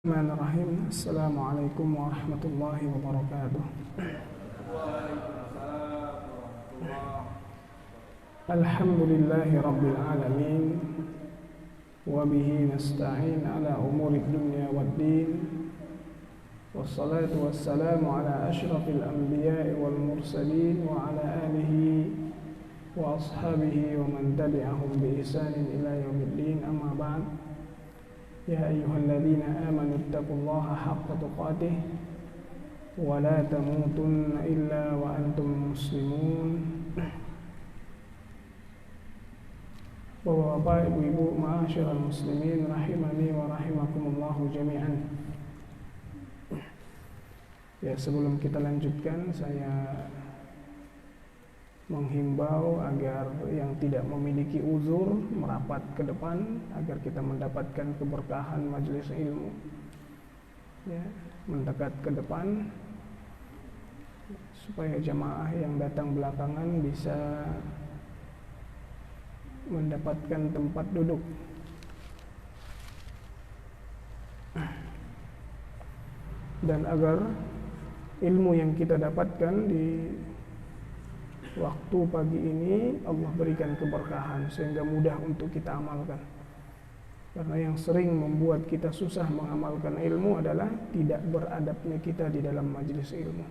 Bismillahirrahmanirrahim. Assalamualaikum warahmatullahi wabarakatuh. Alhamdulillahi rabbil alamin. Wa bihi nasta'in ala umuri dunya waddin. Wassalatu wassalamu ala ashrafil anbiya'i wal mursalin wa ala alihi wa ashabihi wa man tabi'ahum bi ihsanin ila yaumiddin. Amma ba'd. يا أيها الذين آمنوا اتقوا الله حق تقاته ولا تموتن إلا وأنتم مسلمون. Bapak, ibu-ibu, ma'asyiral muslimin rahimani wa rahimakumullahu jami'an. Ya, sebelum kita lanjutkan, saya menghimbau agar yang tidak memiliki uzur merapat ke depan agar kita mendapatkan keberkahan majelis ilmu. Ya, mendekat ke depan supaya jamaah yang datang belakangan bisa mendapatkan tempat duduk. Dan agar ilmu yang kita dapatkan di waktu pagi ini Allah berikan keberkahan sehingga mudah untuk kita amalkan. Karena yang sering membuat kita susah mengamalkan ilmu adalah tidak beradabnya kita di dalam majelis ilmu.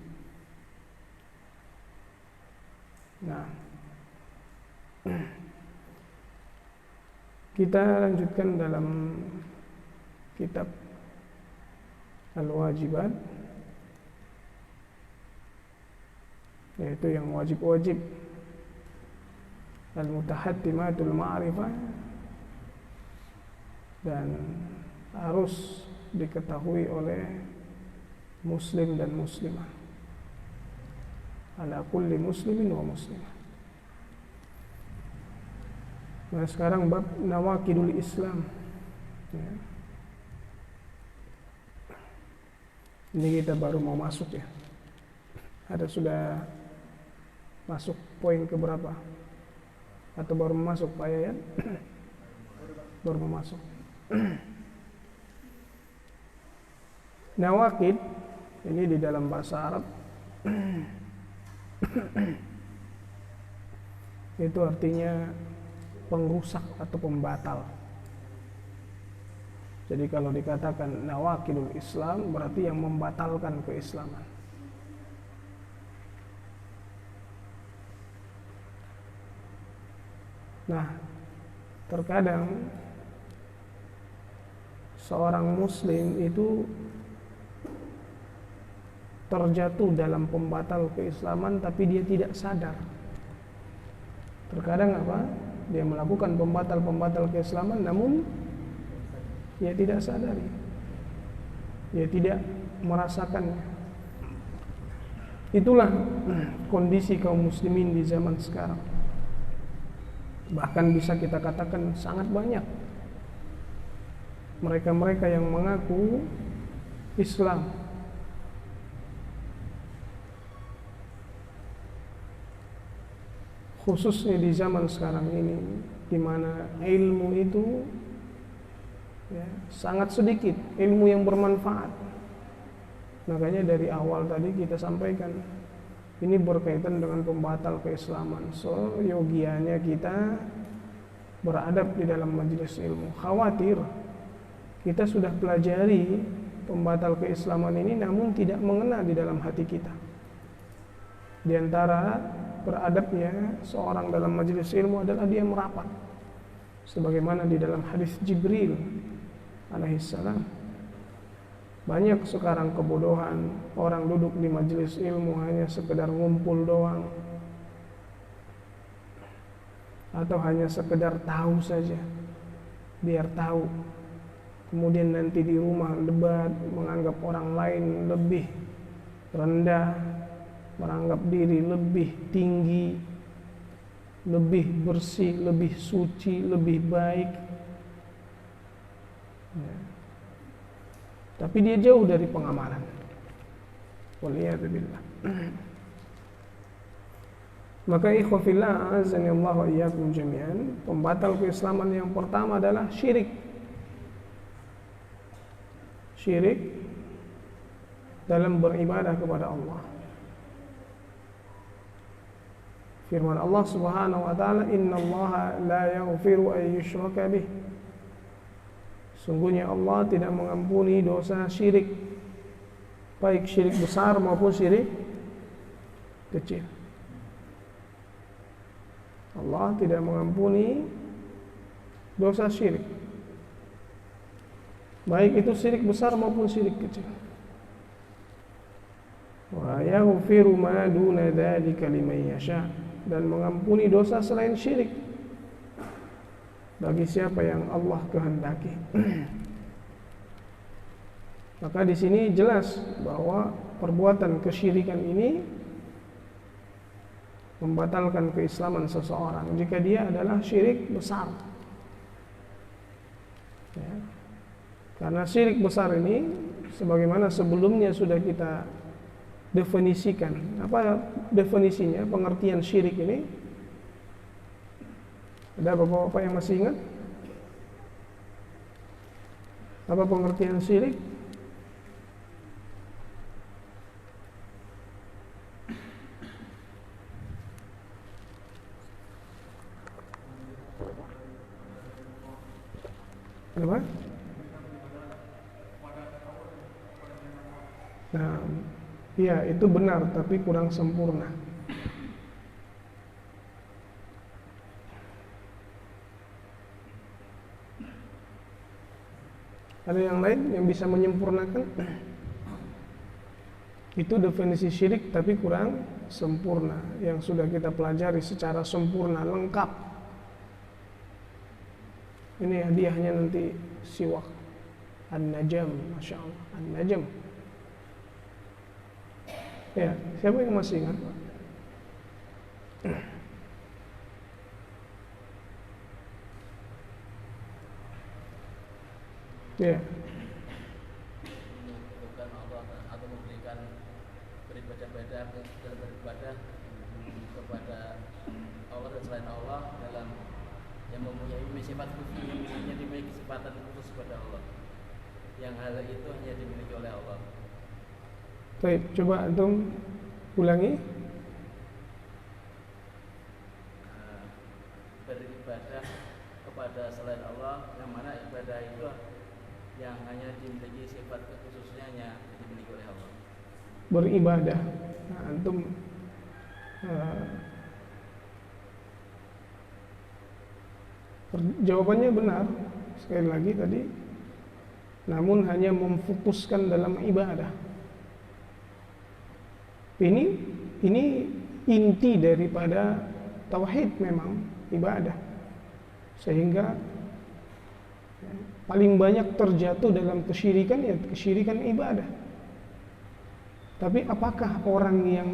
Nah, kita lanjutkan dalam kitab Al-Wajibat, yaitu yang wajib-wajib, al-mutahattimatul ma'rifah, dan harus diketahui oleh muslim dan muslimah, ala kulli muslimin wa muslimah. Nah, sekarang bab nawaqidul Islam, ya. Ini kita baru mau masuk, ya. Ada sudah masuk poin ke berapa? Atau baru masuk Pak Yayan? Baru masuk. Nawaqid ini di dalam bahasa Arab itu artinya pengrusak atau pembatal. Jadi kalau dikatakan nawaqidul Islam berarti yang membatalkan keislaman. Nah, terkadang seorang muslim itu terjatuh dalam pembatal keislaman tapi dia tidak sadar. Terkadang apa? Dia melakukan pembatal keislaman namun dia tidak sadari. Dia tidak merasakannya. Itulah kondisi kaum muslimin di zaman sekarang. Bahkan bisa kita katakan sangat banyak mereka-mereka yang mengaku Islam, khususnya di zaman sekarang ini, di mana ilmu itu ya, sangat sedikit, ilmu yang bermanfaat. Makanya dari awal tadi kita sampaikan, ini berkaitan dengan pembatal keislaman. So, yogianya kita beradab di dalam majelis ilmu. Khawatir kita sudah pelajari pembatal keislaman ini namun tidak mengena di dalam hati kita. Di antara beradabnya seorang dalam majelis ilmu adalah dia merapat. Sebagaimana di dalam hadis Jibril alaihissalam. Banyak sekarang kebodohan, orang duduk di majelis ilmu hanya sekedar ngumpul doang, atau hanya sekedar tahu saja, biar tahu. Kemudian nanti di rumah debat, menganggap orang lain lebih rendah, menganggap diri lebih tinggi, lebih bersih, lebih suci, lebih baik, ya. Tapi dia jauh dari pengamalan. Waliyadzubillah. Maka ikhwafillah azanillahu wa iyyakum jami'an, pembatal keislaman yang pertama adalah syirik. syirik dalam beribadah kepada Allah. Firman Allah Subhanahu wa taala, "Innallaha la yaghfiru an yushraka bih." Sungguhnya Allah tidak mengampuni dosa syirik, baik syirik besar maupun syirik kecil. Allah tidak mengampuni dosa syirik, baik itu syirik besar maupun syirik kecil. Wa yaghfiru ma duna dzalika liman yasha, dan mengampuni dosa selain syirik bagi siapa yang Allah kehendaki. Maka di sini jelas bahwa perbuatan kesyirikan ini membatalkan keislaman seseorang jika dia adalah syirik besar. Ya. Karena syirik besar ini sebagaimana sebelumnya sudah kita definisikan. Apa definisinya, pengertian syirik ini? Ada bapak-bapak yang masih ingat? Apa pengertian syirik? Apa? Nah, iya, itu benar, tapi kurang sempurna. Ada yang lain yang bisa menyempurnakan? Itu definisi syirik, tapi kurang sempurna, yang sudah kita pelajari secara sempurna, lengkap. Ini hadiahnya nanti siwak An-Najm, Masya Allah, An-Najm. Ya, siapa yang masih ingat? Ya. Bukan Allah atau memberikan beribadah dalam beribadah kepada Allah dan selain Allah dalam yang mempunyai sifat khusus, yang hanya dimiliki kesempatan khusus kepada Allah, yang hal itu hanya dimiliki oleh Allah. Baik, coba antum ulangi. Beribadah kepada selain Allah, yang mana ibadah itu yang hanya dimiliki sifat khususnya hanya dimiliki oleh Allah. Beribadah. Nah, antum jawabannya benar sekali lagi tadi, namun hanya memfokuskan dalam ibadah. Ini inti daripada tauhid, memang ibadah, sehingga paling banyak terjatuh dalam kesyirikan, ya kesyirikan ibadah. Tapi apakah orang yang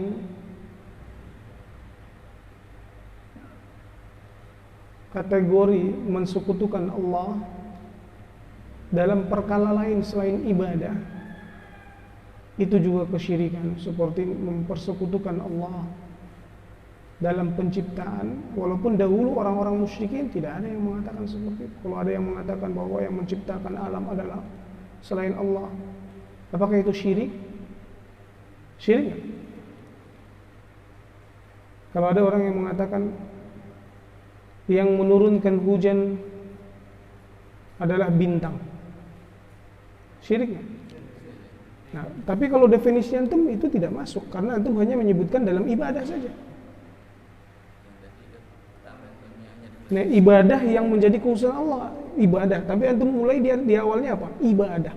kategori mensekutukan Allah dalam perkara lain selain ibadah itu juga kesyirikan, seperti mempersekutukan Allah dalam penciptaan? Walaupun dahulu orang-orang musyrikin tidak ada yang mengatakan seperti itu. Kalau ada yang mengatakan bahwa yang menciptakan alam adalah selain Allah, apakah itu syirik? Syirik? Kalau ada orang yang mengatakan yang menurunkan hujan adalah bintang, syirik? Nah, tapi kalau definisi antum itu tidak masuk, karena antum hanya menyebutkan dalam ibadah saja. Nah, ibadah yang menjadi khususan Allah, ibadah. Tapi antum mulai di awalnya apa? Ibadah.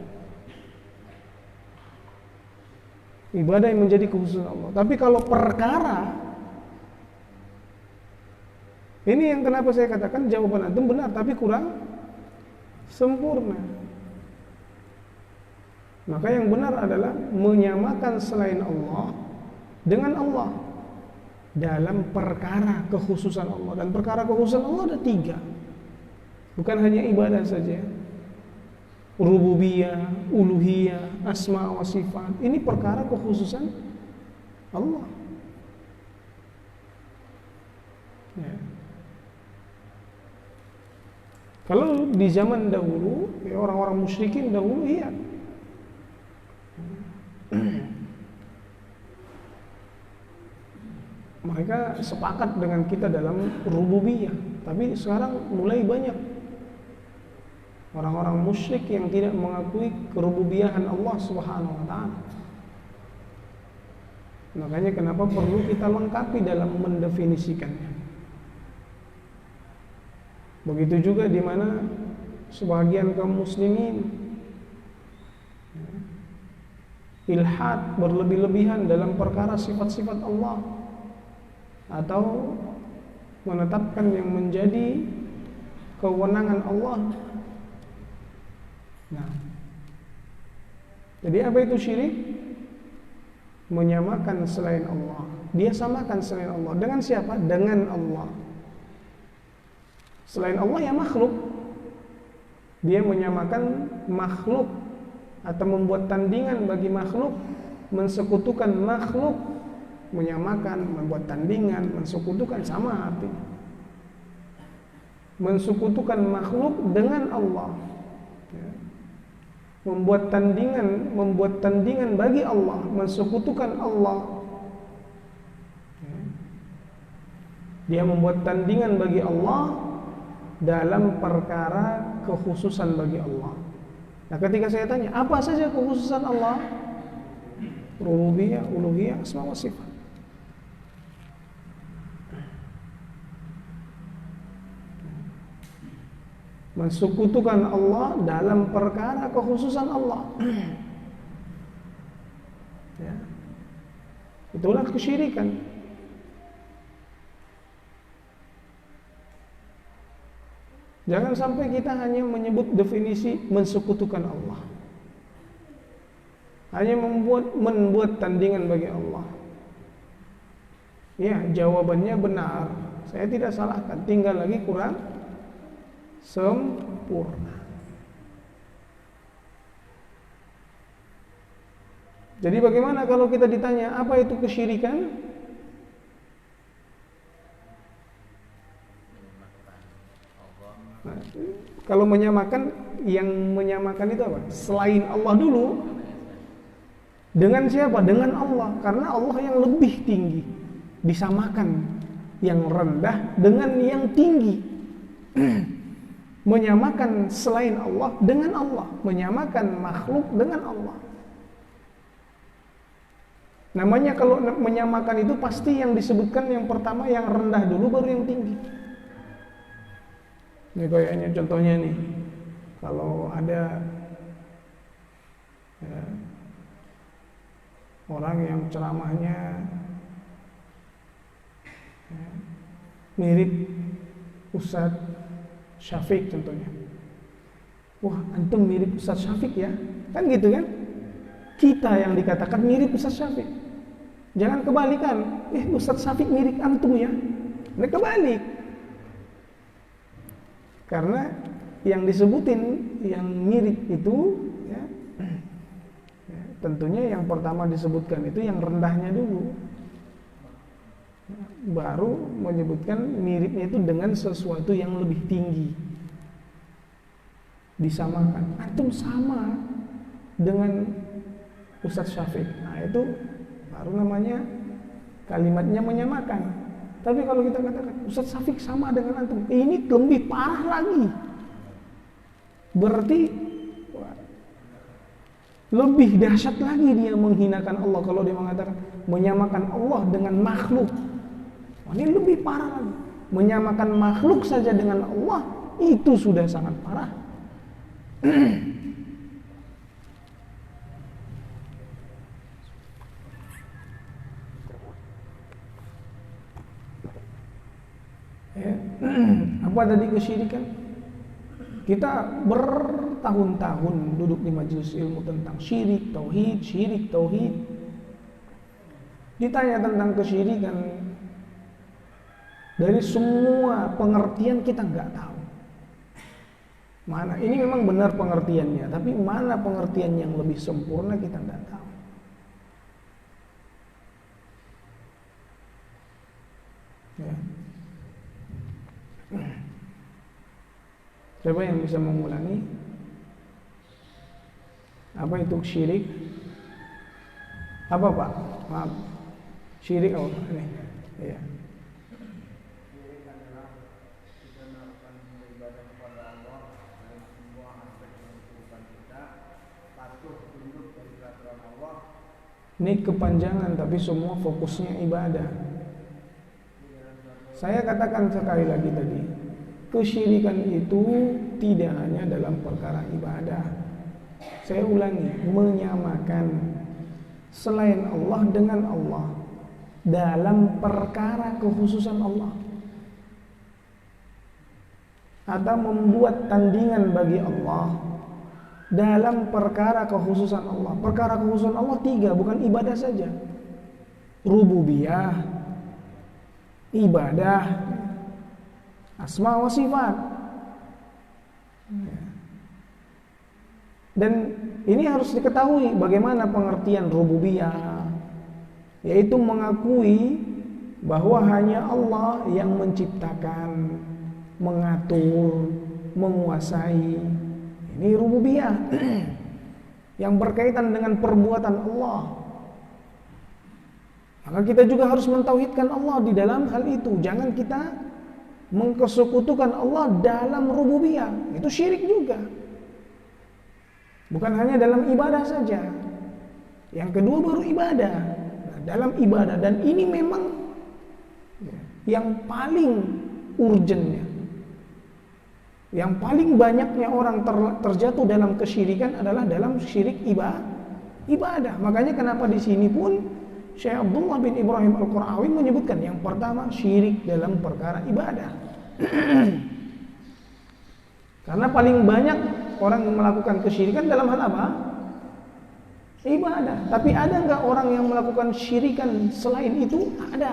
Ibadah yang menjadi khususan Allah. Tapi kalau perkara, ini yang kenapa saya katakan jawaban antum benar, tapi kurang sempurna. Maka yang benar adalah menyamakan selain Allah dengan Allah dalam perkara kekhususan Allah. Dan perkara kekhususan Allah ada 3, bukan hanya ibadah saja. Rububiyah, uluhiyah, asma wa sifat, ini perkara kekhususan Allah. Ya. Kalau di zaman dahulu, ya orang-orang musyrikin dahulu, iya, mereka sepakat dengan kita dalam rububiyah, tapi sekarang mulai banyak orang-orang musyrik yang tidak mengakui kerububiyahan Allah Subhanahu wa taala. Makanya kenapa perlu kita lengkapi dalam mendefinisikannya. Begitu juga di mana sebagian kaum muslimin ilhad, berlebih-lebihan dalam perkara sifat-sifat Allah, atau menetapkan yang menjadi kewenangan Allah. Nah, jadi apa itu syirik? Menyamakan selain Allah. Dia samakan selain Allah dengan siapa? Dengan Allah. Selain Allah ya makhluk. Dia menyamakan makhluk atau membuat tandingan bagi makhluk, mensekutukan makhluk, menyamakan, membuat tandingan, mensekutukan, sama artinya. Mensekutukan makhluk dengan Allah. Membuat tandingan bagi Allah, mensekutukan Allah. Dia membuat tandingan bagi Allah dalam perkara kekhususan bagi Allah. Nah, ketika saya tanya, apa saja kekhususan Allah? Rububiyah, uluhiyah, asma wa sifat. Mensekutukan Allah dalam perkara kekhususan Allah. Ya. Itulah kesyirikan. Jangan sampai kita hanya menyebut definisi mensekutukan Allah, hanya membuat tandingan bagi Allah. Ya, jawabannya benar, saya tidak salahkan, tinggal lagi kurang sempurna. Jadi bagaimana kalau kita ditanya apa itu kesyirikan? Nah, kalau menyamakan, yang menyamakan itu apa? Selain Allah dulu. Dengan siapa? Dengan Allah. Karena Allah yang lebih tinggi. Disamakan yang rendah dengan yang tinggi. Menyamakan selain Allah dengan Allah, menyamakan makhluk dengan Allah. Namanya kalau menyamakan itu pasti yang disebutkan yang pertama yang rendah dulu, baru yang tinggi. Ini kayaknya contohnya nih, kalau ada ya, orang yang ceramahnya ya, mirip Ustadz Syafiq contohnya. Wah, antum mirip Ustadz Syafiq ya, kan gitu kan? Kita yang dikatakan mirip Ustadz Syafiq. Jangan kebalikan, Ustadz Syafiq mirip antum ya. Nah, kebalik. Karena yang disebutin yang mirip itu ya, tentunya yang pertama disebutkan itu yang rendahnya dulu, baru menyebutkan miripnya itu dengan sesuatu yang lebih tinggi, disamakan. Antum sama dengan Ustadz Syafiq. Nah, itu baru namanya kalimatnya menyamakan. Tapi kalau kita katakan Ustadz Syafiq sama dengan antum, ini lebih parah lagi. Berarti lebih dahsyat lagi dia menghinakan Allah kalau dia mengatakan menyamakan Allah dengan makhluk. Ini lebih parah lagi. Menyamakan makhluk saja dengan Allah itu sudah sangat parah. Ya. Apa tadi kesyirikan? Kita bertahun-tahun duduk di majelis ilmu tentang syirik tauhid. Ditanya tentang kesyirikan, dari semua pengertian kita nggak tahu. Mana ini memang benar pengertiannya, tapi mana pengertian yang lebih sempurna kita nggak tahu. Ya. Siapa yang bisa mengulangi? Apa itu syirik? Apa Pak? Maaf. Syirik apa? Ini. Ya. Syirik adalah kita melakukan ibadah kepada Allah dalam semua aspek kehidupan kita, patuh tunduk dari peraturan Allah. Ini kepanjangan tapi semua fokusnya ibadah. Saya katakan sekali lagi tadi, kesyirikan itu tidak hanya dalam perkara ibadah. Saya ulangi, menyamakan selain Allah dengan Allah dalam perkara kekhususan Allah, atau membuat tandingan bagi Allah dalam perkara kekhususan Allah. Perkara kekhususan Allah 3, bukan ibadah saja. Rububiyah, ibadah, asma wa sifat. Dan ini harus diketahui bagaimana pengertian rububiyah, yaitu mengakui bahwa hanya Allah yang menciptakan, mengatur, menguasai. Ini rububiyah yang berkaitan dengan perbuatan Allah. Maka kita juga harus mentauhidkan Allah di dalam hal itu. Jangan kita mengkesekutukan Allah dalam rububiyah. Itu syirik juga. Bukan hanya dalam ibadah saja. Yang kedua baru ibadah. Nah, dalam ibadah, dan ini memang yang paling urgentnya, yang paling banyaknya orang terjatuh dalam kesyirikan adalah dalam syirik ibadah. Makanya kenapa di sini pun Syekh Abdullah bin Ibrahim Al-Qurawi menyebutkan yang pertama syirik dalam perkara ibadah. Karena paling banyak orang yang melakukan kesyirikan dalam hal apa? Ibadah. Tapi ada enggak orang yang melakukan syirikan selain itu? Ada.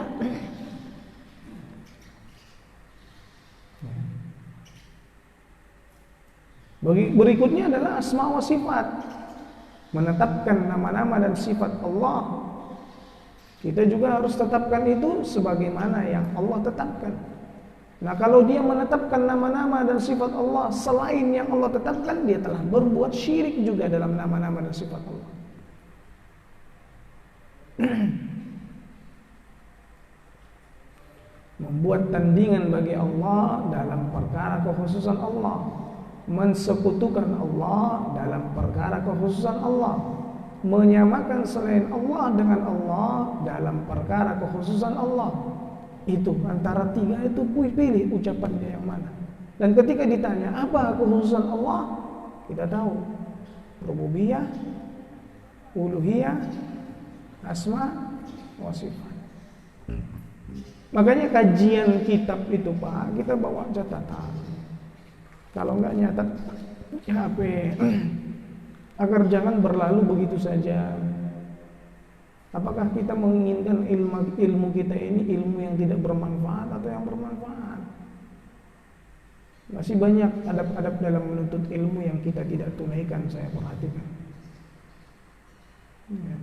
Berikutnya adalah asma wa sifat. Menetapkan nama-nama dan sifat Allah. Kita juga harus tetapkan itu sebagaimana yang Allah tetapkan. Nah, kalau dia menetapkan nama-nama dan sifat Allah selain yang Allah tetapkan, dia telah berbuat syirik juga dalam nama-nama dan sifat Allah. Membuat tandingan bagi Allah dalam perkara kekhususan Allah, mensekutukan Allah dalam perkara kekhususan Allah, menyamakan selain Allah dengan Allah dalam perkara kekhususan Allah. Itu antara 3 itu pilih ucapannya yang mana. Dan ketika ditanya apa kekhususan Allah, kita tahu rububiyah, uluhiyah, asma wa sifat. Makanya kajian kitab itu Pak, kita bawa catatan. Kalau enggak nyatat di HP, agar jangan berlalu begitu saja. Apakah kita menginginkan ilmu kita ini ilmu yang tidak bermanfaat atau yang bermanfaat? Masih banyak adab-adab dalam menuntut ilmu yang kita tidak tunaikan, saya perhatikan. Ya.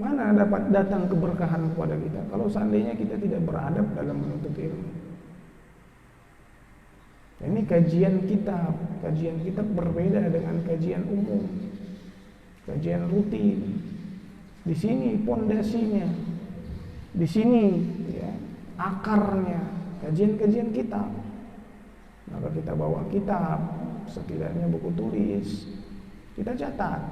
Mana dapat datang keberkahan kepada kita kalau seandainya kita tidak beradab dalam menuntut ilmu? Ini kajian kitab berbeda dengan kajian umum, kajian rutin. Di sini pondasinya, di sini ya, akarnya, kajian-kajian kitab. Maka kita bawa kitab, setidaknya buku tulis, kita catat.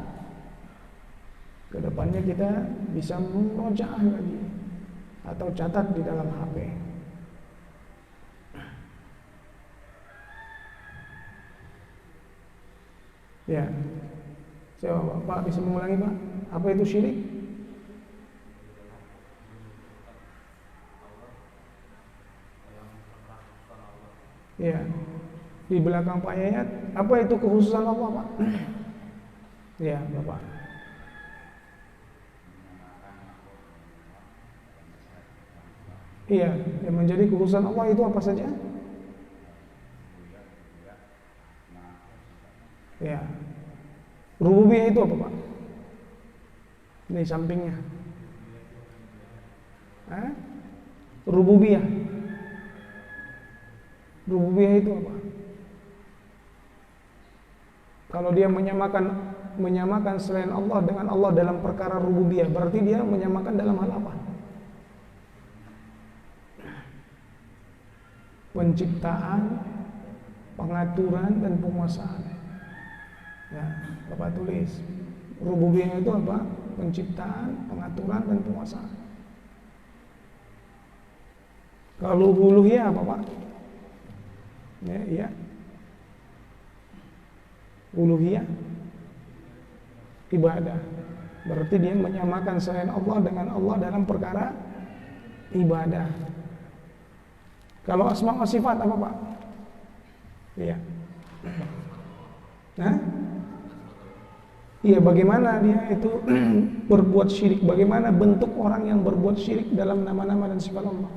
Kedepannya kita bisa memurojaah lagi atau catat di dalam HP. Ya, coba Pak bisa mengulangi Pak, apa itu syirik? Ya, di belakang Pak Yayat, apa itu kekhususan Allah Pak? Ya Bapak. Iya, yang menjadi kekhususan Allah itu apa saja? Ya. Rububiyah itu apa Pak? Ini sampingnya. Rububiyah. Rububiyah itu apa? Kalau dia menyamakan menyamakan selain Allah dengan Allah dalam perkara rububiyah, berarti dia menyamakan dalam hal apa? Penciptaan, pengaturan, dan penguasaan. Ya, Bapak tulis. Rububiyah itu apa? Penciptaan, pengaturan, dan penguasaan. Kalau uluhiyah apa, Pak? Ya. Uluhiyah ibadah. Berarti dia menyamakan selain Allah dengan Allah dalam perkara ibadah. Kalau asma wa sifat apa, Pak? Iya. Nah? Iya, bagaimana dia itu berbuat syirik? Bagaimana bentuk orang yang berbuat syirik dalam nama-nama dan sifat Allah?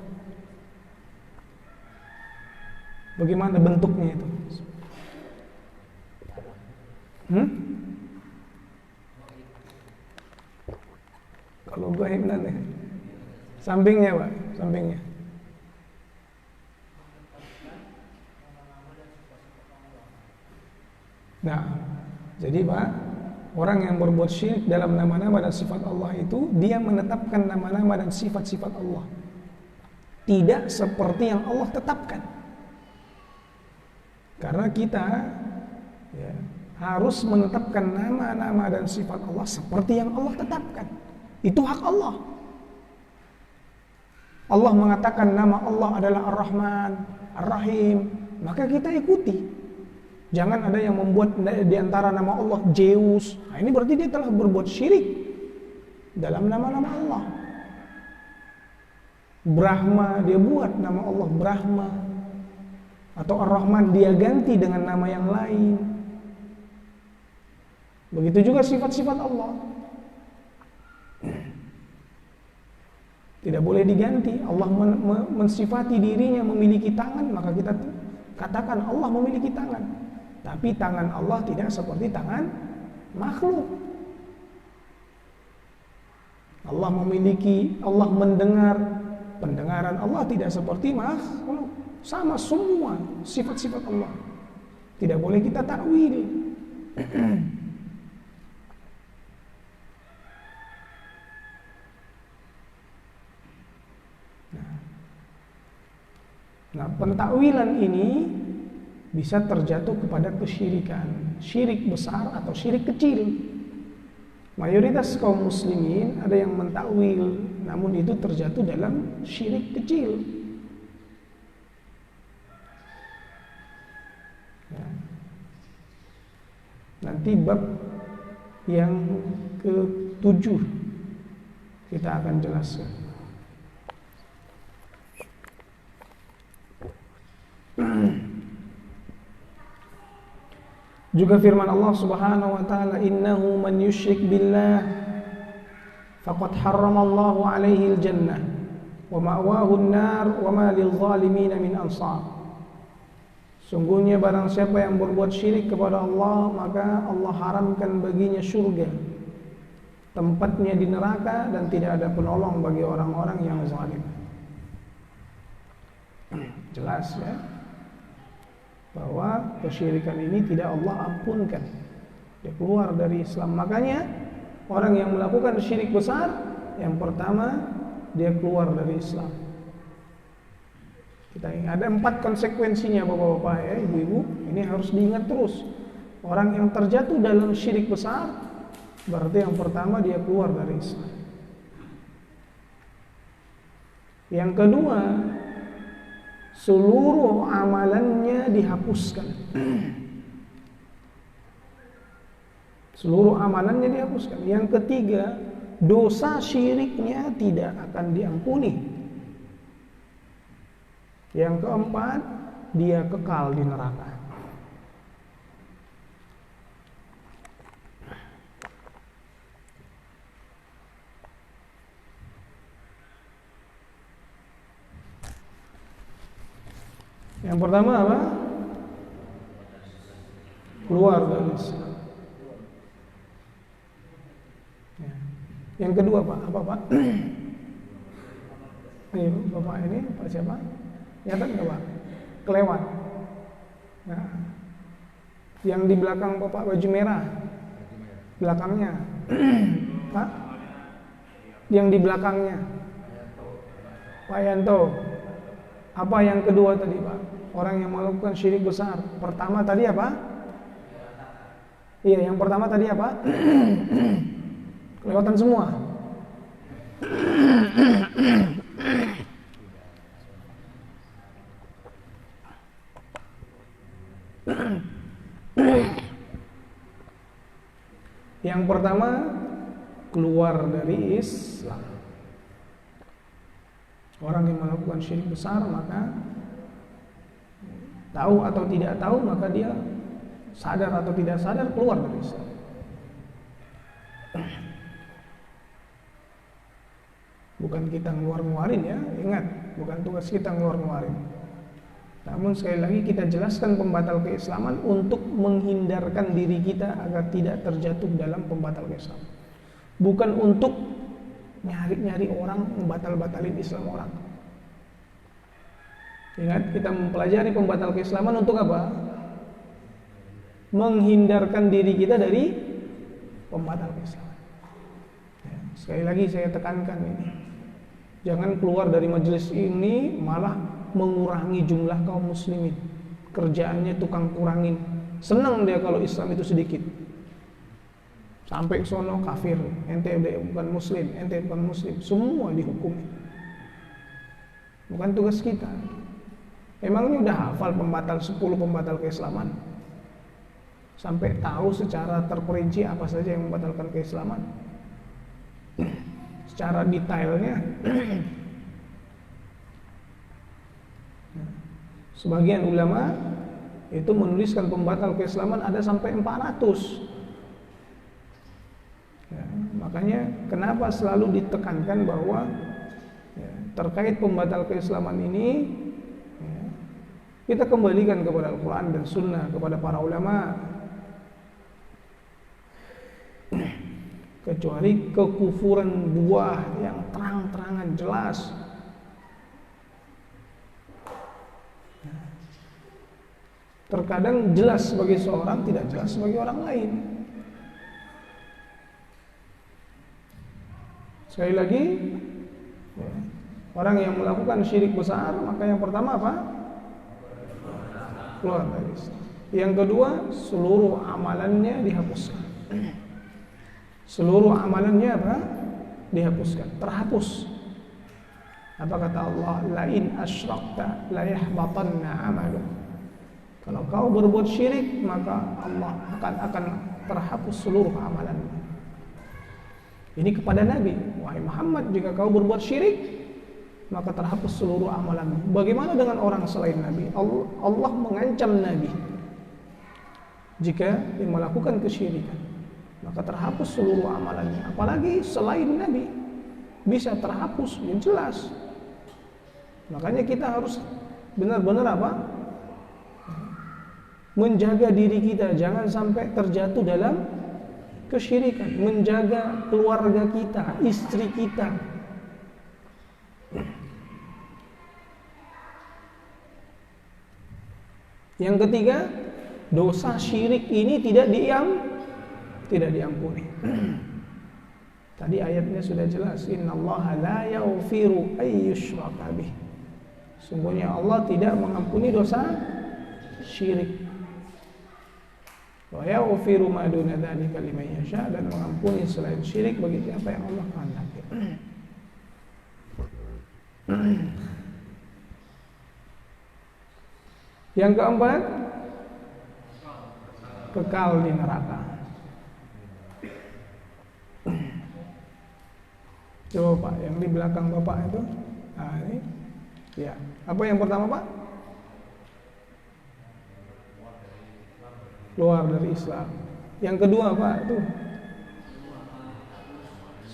Bagaimana bentuknya itu? Kalau gaib nanti sampingnya, Pak, sampingnya. Nah, jadi Pak, orang yang berbuat syirik dalam nama-nama dan sifat Allah itu, dia menetapkan nama-nama dan sifat-sifat Allah tidak seperti yang Allah tetapkan. Karena kita harus menetapkan nama-nama dan sifat Allah seperti yang Allah tetapkan. Itu hak Allah. Allah mengatakan nama Allah adalah Ar-Rahman, Ar-Rahim, maka kita ikuti. Jangan ada yang membuat di antara nama Allah Zeus. Nah, ini berarti dia telah berbuat syirik dalam nama-nama Allah. Brahma, dia buat nama Allah Brahma. Atau Ar-Rahman, dia ganti dengan nama yang lain. Begitu juga sifat-sifat Allah. Tidak boleh diganti. Allah mensifati dirinya memiliki tangan, maka kita katakan Allah memiliki tangan. Tapi tangan Allah tidak seperti tangan makhluk. Allah mendengar, pendengaran Allah tidak seperti makhluk. Sama semua sifat-sifat Allah. Tidak boleh kita takwil. Nah, pentakwilan ini bisa terjatuh kepada kesyirikan, syirik besar atau syirik kecil. Mayoritas kaum muslimin ada yang mentakwil, namun itu terjatuh dalam syirik kecil. Ya. Nanti bab yang ke-7 kita akan jelaskan. Juga firman Allah Subhanahu wa taala, innahu man yusyrik billah faqad harramallahu alaihi al-jannah wa ma'wahu an-nar wa ma lil-zalimin min ansar. Sungguhnya barang siapa yang berbuat syirik kepada Allah, maka Allah haramkan baginya surga, tempatnya di neraka, dan tidak ada penolong bagi orang-orang yang zalim. Jelas ya, bahwa kesyirikan ini tidak Allah ampunkan. Dia keluar dari Islam. Makanya orang yang melakukan syirik besar, yang pertama dia keluar dari Islam. Kita ingat ada 4 konsekuensinya Bapak-bapak ya, Ibu-ibu. Ini harus diingat terus. Orang yang terjatuh dalam syirik besar, berarti yang pertama dia keluar dari Islam. Yang kedua, seluruh amalannya dihapuskan. Seluruh amalannya dihapuskan. Yang ketiga, dosa syiriknya tidak akan diampuni. Yang keempat, dia kekal di neraka. Yang pertama apa? Keluar dari Islam. Ya. Yang kedua Pak, apa Pak? Ini Bapak ini, Pak siapa? Nyata nggak Pak? Kelewat. Nah, yang di belakang Bapak baju merah. Belakangnya. Pak? Yang di belakangnya. Pak Yanto. Apa yang kedua tadi, Pak? Orang yang melakukan syirik besar. Pertama tadi apa? Iya, yang pertama tadi apa? Kelewatan semua. Yang pertama, keluar dari Islam. Orang yang melakukan syirik besar, maka tahu atau tidak tahu, maka dia sadar atau tidak sadar keluar dari Islam. Bukan kita ngeluarin ya, ingat, bukan tugas kita ngeluarin. Namun sekali lagi kita jelaskan pembatal keislaman untuk menghindarkan diri kita agar tidak terjatuh dalam pembatal keislaman. Bukan untuk nyari-nyari orang membatal-batalin Islam orang. Ingat, kita mempelajari pembatal keislaman untuk apa? Menghindarkan diri kita dari pembatal keislaman. Ya, sekali lagi saya tekankan ini. Jangan keluar dari majelis ini malah mengurangi jumlah kaum muslimin. Kerjaannya tukang kurangin. Senang dia kalau Islam itu sedikit. Sampai sono kafir, ente bukan muslim, ente bukan muslim, semua dihukum. Bukan tugas kita. Emangnya udah hafal 10 pembatal keislaman? Sampai tahu secara terperinci apa saja yang membatalkan keislaman? Secara detailnya. Sebagian ulama itu menuliskan pembatal keislaman ada sampai 400. Ya, makanya kenapa selalu ditekankan bahwa ya, terkait pembatal keislaman ini ya, kita kembalikan kepada Al-Quran dan Sunnah, kepada para ulama. Kecuali kekufuran buah yang terang-terangan jelas. Terkadang jelas sebagai seorang, tidak jelas sebagai orang lain. Sekali lagi, ya, orang yang melakukan syirik besar, maka yang pertama apa? Keluar dari Islam. Yang kedua, seluruh amalannya dihapuskan. Seluruh amalannya apa? Dihapuskan, terhapus. Apa kata Allah? Lain asyrakta la yahbatanna amaluk. Kalau kau berbuat syirik, maka Allah akan terhapus seluruh amalanmu. Ini kepada Nabi. Wahai Muhammad, jika kau berbuat syirik, maka terhapus seluruh amalanmu. Bagaimana dengan orang selain Nabi? Allah mengancam Nabi jika dia melakukan kesyirikan, maka terhapus seluruh amalannya. Apalagi selain Nabi bisa terhapus, ya jelas. Makanya kita harus benar-benar apa? Menjaga diri kita, jangan sampai terjatuh dalam kesyirikan. Menjaga keluarga kita, istri kita. Yang ketiga, dosa syirik ini tidak diampuni. Tadi ayatnya sudah jelas, innallaha la yaghfiru ay yushraka bih. Sungguhnya Allah tidak mengampuni dosa syirik. Wa yaghfiru ma duna dzalika liman yasha, dan mengampuni selain syirik bagi siapa yang Allah kehendaki. Yang keempat, kekal di neraka. Coba Pak, yang di belakang Bapak itu. Nah, ini. Ya. Apa yang pertama, Pak? Keluar dari Islam. Yang kedua, Pak, itu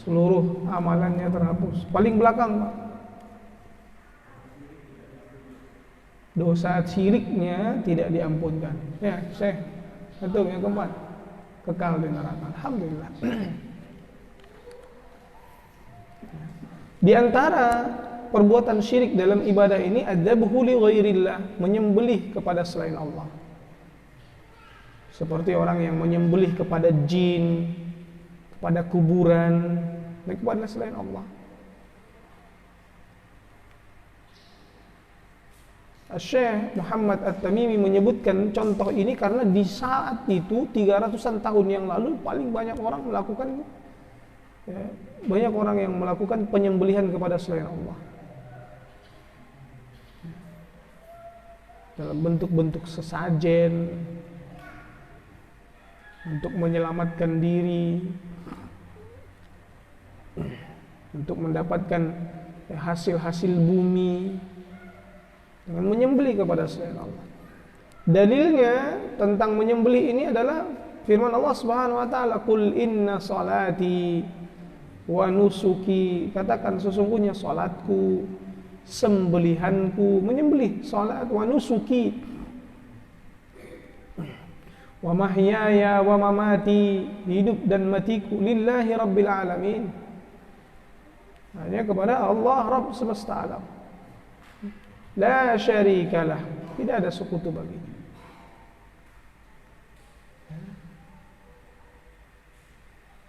seluruh amalannya terhapus. Paling belakang, Pak, dosa syiriknya tidak diampunkan. Ya, Syekh. Betul, yang keempat, kekal di neraka. Alhamdulillah. Di antara perbuatan syirik dalam ibadah ini adzabhu li ghairillah, menyembelih kepada selain Allah. Seperti orang yang menyembelih kepada jin, kepada kuburan dan kepada selain Allah. Syekh Muhammad At-Tamimi menyebutkan contoh ini karena di saat itu 300-an tahun yang lalu paling banyak orang melakukan banyak orang yang melakukan penyembelihan kepada selain Allah dalam bentuk-bentuk sesajen untuk menyelamatkan diri, untuk mendapatkan hasil-hasil bumi dengan menyembelih kepada selain Allah. Dalilnya tentang menyembelih ini adalah firman Allah Subhanahu wa taala, "Qul inna salati wa nusuki." Katakan sesungguhnya salatku, sembelihanku, menyembelih, salat wa nusuki, wa mahyaya wa mamati, hidup dan matiku, lillahi rabbil alamin, hanya kepada Allah Rabb semesta alam. La syarikalah, tidak ada sekutu baginya.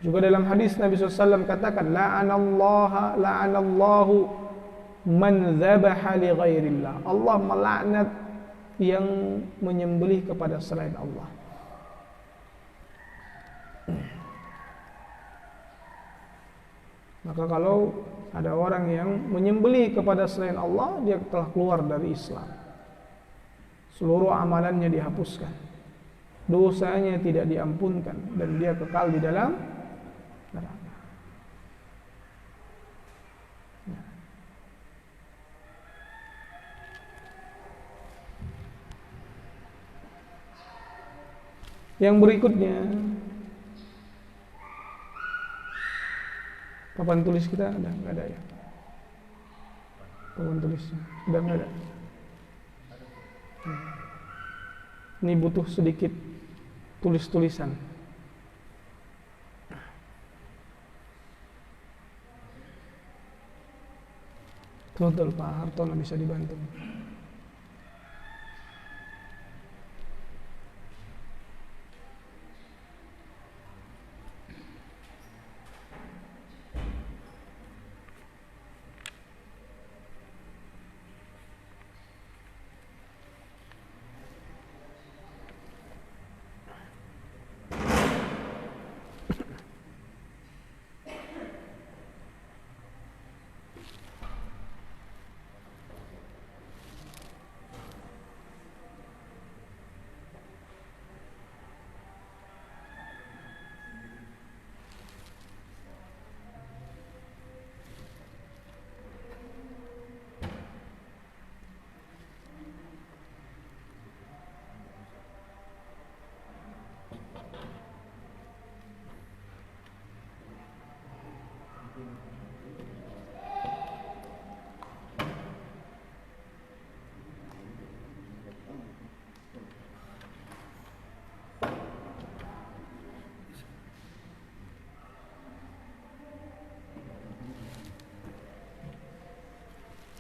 Juga dalam hadis Nabi SAW katakan, la'anallahu man dzabaha li ghairillah. Allah melaknat yang menyembelih kepada selain Allah. Maka kalau ada orang yang menyembelih kepada selain Allah, dia telah keluar dari Islam. Seluruh amalannya dihapuskan, dosanya tidak diampunkan, dan dia kekal di dalam neraka. Yang berikutnya, papan tulis kita ada nggak ada ya? Papan tulisnya udah nggak ada. Ini butuh sedikit tulis-tulisan. Betul Pak Hartono bisa dibantu.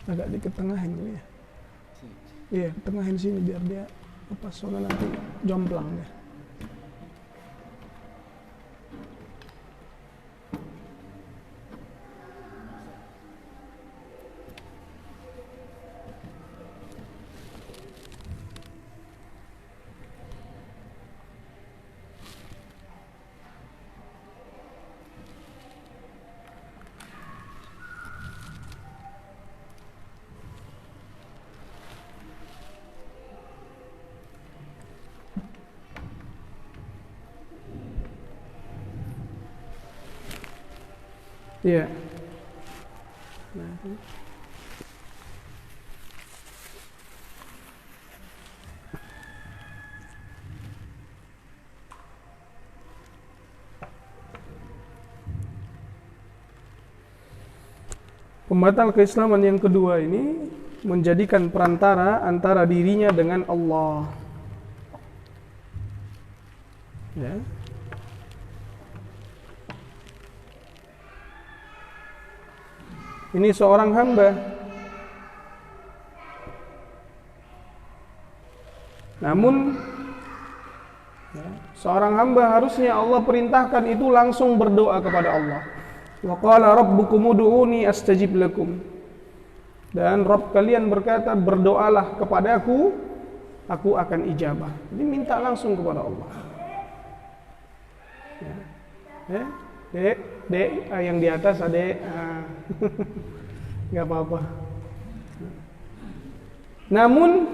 Agak diketengahin dulu ya. Iya, ketengahin sini biar dia lepas, soalnya nanti jomplang ya. Iya. Nah, pembatal keislaman yang kedua ini menjadikan perantara antara dirinya dengan Allah. Ya. Ini seorang hamba, namun ya, Seorang hamba harusnya Allah perintahkan itu langsung berdoa kepada Allah. Wa qala rabbukum ud'uni astajib lakum. Dan Rabb kalian berkata, berdoalah kepadaku, aku akan ijabah. Jadi minta langsung kepada Allah. Ya. Dek, yang di atas adek. Gak apa-apa. Namun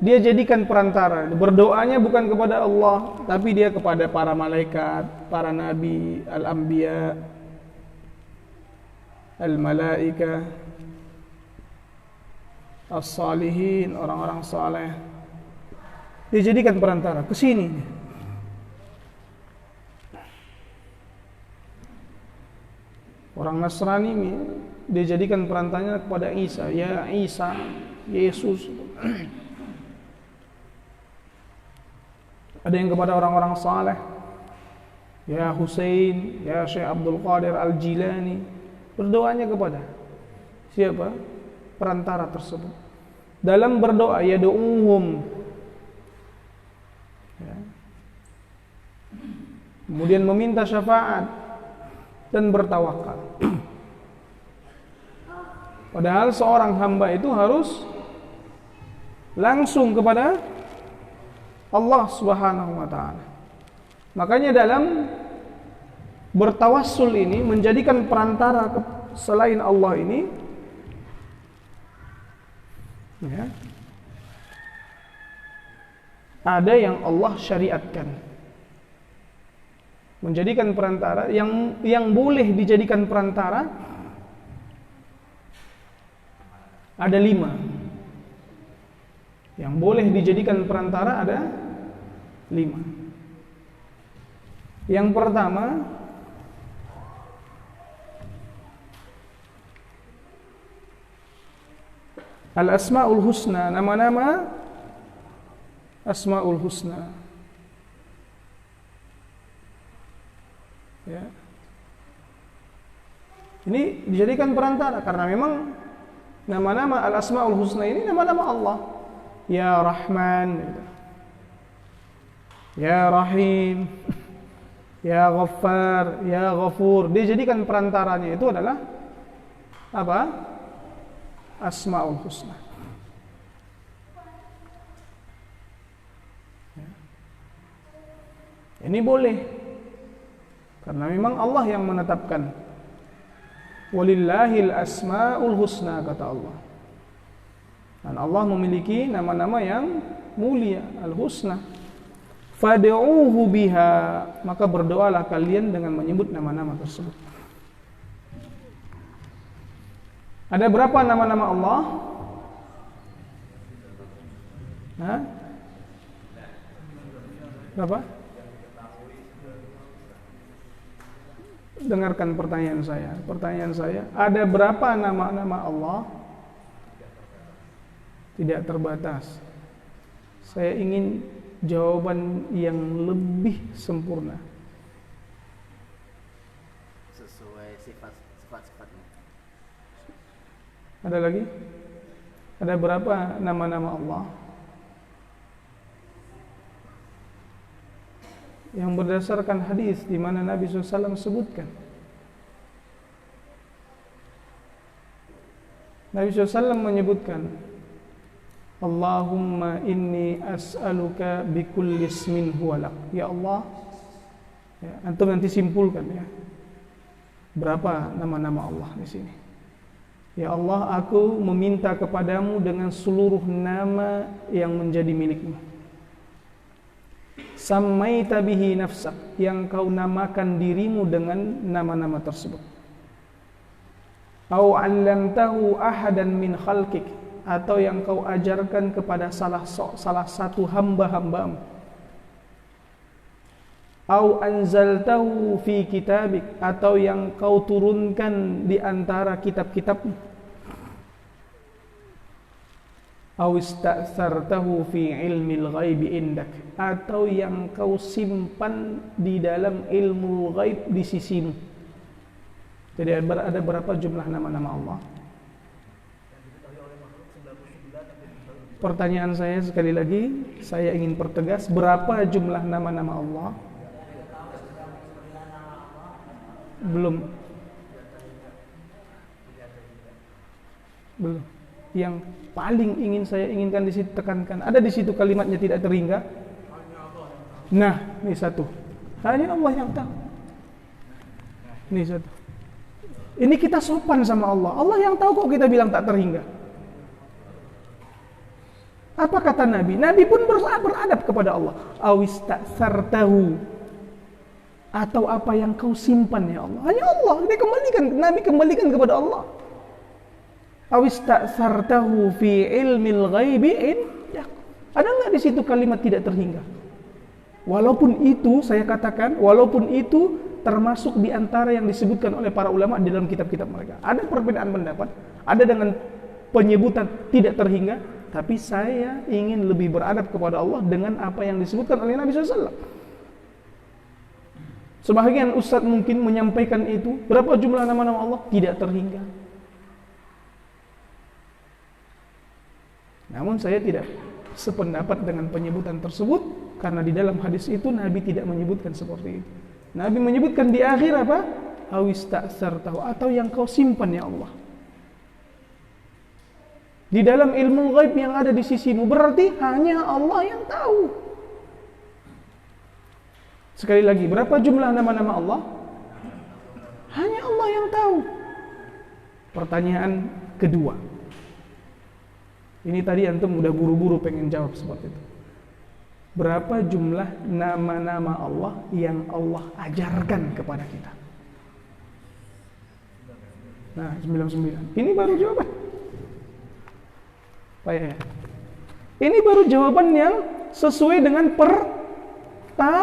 dia jadikan perantara. Berdoanya bukan kepada Allah, tapi dia kepada para malaikat, para nabi, al-anbiya, al-malaika, as-salihin, orang-orang saleh. Dia jadikan perantara ke sini. Orang Nasrani ini dia jadikan perantaranya kepada Isa, ya Isa, Yesus. Ada yang kepada orang-orang saleh, ya Hussein, ya Syekh Abdul Qadir Al-Jilani. Berdoanya kepada siapa? Perantara tersebut. Dalam berdoa ya do'uhum. Ya. Kemudian meminta syafaat dan bertawakal. Padahal seorang hamba itu harus langsung kepada Allah Subhanahu wa taala. Makanya dalam bertawassul ini menjadikan perantara selain Allah ini, ya, ada yang Allah syariatkan. Menjadikan perantara yang boleh dijadikan perantara ada 5. Yang boleh dijadikan perantara ada 5. Yang pertama, al-asma'ul husna, nama-nama asma'ul husna. Ya. Ini dijadikan perantara karena memang nama-nama al-asma'ul husna ini nama-nama Allah. Ya Rahman, Ya Rahim, Ya Ghaffar, Ya Ghafur. Dia jadikan perantaranya itu adalah apa? Asma'ul Husna. Ini boleh karena memang Allah yang menetapkan. Walillahil asma'ul husna, kata Allah. Dan Allah memiliki nama-nama yang mulia, al-husna. Fad'uuhu biha, maka berdoalah kalian dengan menyebut nama-nama tersebut. Ada berapa nama-nama Allah? Hah? Berapa? Dengarkan pertanyaan saya. Pertanyaan saya, ada berapa nama-nama Allah? Tidak terbatas. Saya ingin jawaban yang lebih sempurna. Sesuai sifat-sifatnya. Ada lagi? Ada berapa nama-nama Allah yang berdasarkan hadis di mana Nabi SAW sebutkan? Nabi SAW menyebutkan, Allahumma inni as'aluka bikulli ismin huwa lak. Ya Allah, ya, antum nanti simpulkan ya. Berapa nama-nama Allah di sini? Ya Allah, aku meminta kepadamu dengan seluruh nama yang menjadi milikmu. Sammaita bihi nafsak, yang kau namakan dirimu dengan nama-nama tersebut. Au 'allamtahu ahadan min khalqik, atau yang kau ajarkan kepada salah satu hamba-hambamu. Au anzaltahu fi kitabik, atau yang kau turunkan di antara kitab-kitabmu. Au ista'tsartahu fi ilmil ghaibi indak, atau yang kau simpan di dalam ilmu ghaib di sisimu. Jadi ada berapa jumlah nama-nama Allah? Pertanyaan saya sekali lagi, saya ingin pertegas, berapa jumlah nama-nama Allah? Belum. Yang paling ingin saya inginkan di situ, tekankan, ada di situ kalimatnya tidak terhingga. Nah, ini satu. Hanya Allah yang tahu. Ini satu. Ini kita sopan sama Allah. Allah yang tahu kok kita bilang tak terhingga. Apa kata Nabi? Nabi pun beradab kepada Allah. Awista'sartahu, atau apa yang kau simpan ya Allah. Hanya Allah. Dia kembalikan, Nabi kembalikan kepada Allah. Awista'sartahu fi ilmil ghaibi indak. Ada enggak di situ kalimat tidak terhingga? Walaupun itu, saya katakan, walaupun itu termasuk di antara yang disebutkan oleh para ulama di dalam kitab-kitab mereka. Ada perbedaan pendapat, ada dengan penyebutan tidak terhingga, tapi saya ingin lebih beradab kepada Allah dengan apa yang disebutkan oleh Nabi SAW. Sebagian ustadz mungkin menyampaikan itu, berapa jumlah nama-nama Allah? Tidak terhingga. Namun saya tidak sependapat dengan penyebutan tersebut, karena di dalam hadis itu Nabi tidak menyebutkan seperti itu. Nabi menyebutkan di akhir apa? Awista'sartahu, atau yang kau simpan ya Allah. Di dalam ilmu ghaib yang ada di sisimu, berarti hanya Allah yang tahu. Sekali lagi, berapa jumlah nama-nama Allah? Hanya Allah yang tahu. Pertanyaan kedua. Ini tadi antum udah buru-buru pengen jawab seperti itu. Berapa jumlah nama-nama Allah yang Allah ajarkan kepada kita? Nah, 99. Ini baru jawaban. Ya. Ini baru jawaban yang sesuai dengan pertanyaan.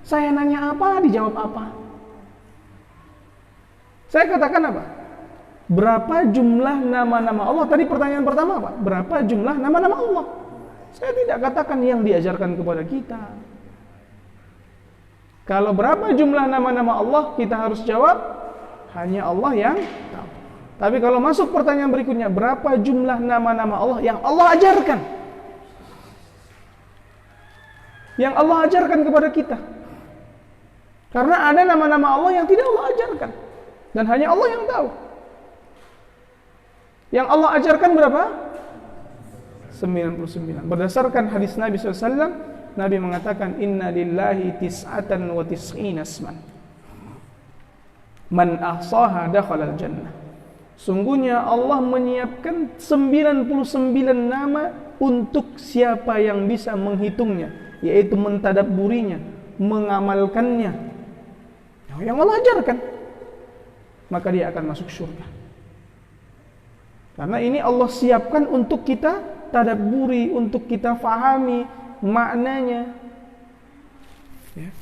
Saya nanya apa, dijawab apa. Saya katakan apa? Berapa jumlah nama-nama Allah? Tadi pertanyaan pertama apa? Berapa jumlah nama-nama Allah? Saya tidak katakan yang diajarkan kepada kita. Kalau berapa jumlah nama-nama Allah, kita harus jawab hanya Allah yang tahu. Tapi kalau masuk pertanyaan berikutnya, berapa jumlah nama-nama Allah yang Allah ajarkan? Yang Allah ajarkan kepada kita. Karena ada nama-nama Allah yang tidak Allah ajarkan, dan hanya Allah yang tahu. Yang Allah ajarkan berapa? 99. Berdasarkan hadis Nabi SAW, Nabi mengatakan, Inna lillahi tis'atan wa tis'ina asman, man ahsaha dakhalal jannah. Sungguhnya Allah menyiapkan 99 nama untuk siapa yang bisa menghitungnya, yaitu mentadabburinya, mengamalkannya, yang Allah ajarkan, maka dia akan masuk surga. Karena ini Allah siapkan untuk kita tadabburi, untuk kita fahami maknanya.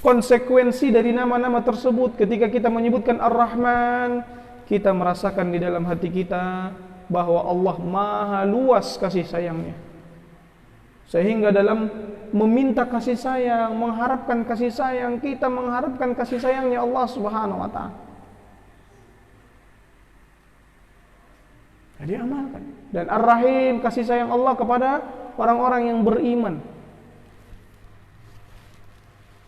Konsekuensi dari nama-nama tersebut, ketika kita menyebutkan Ar-Rahman, kita merasakan di dalam hati kita bahwa Allah maha luas kasih sayangnya. Sehingga dalam meminta kasih sayang, mengharapkan kasih sayang, kita mengharapkan kasih sayangnya Allah Subhanahu wa ta'ala. Jadi amalkan. Dan Ar-Rahim, kasih sayang Allah kepada orang-orang yang beriman.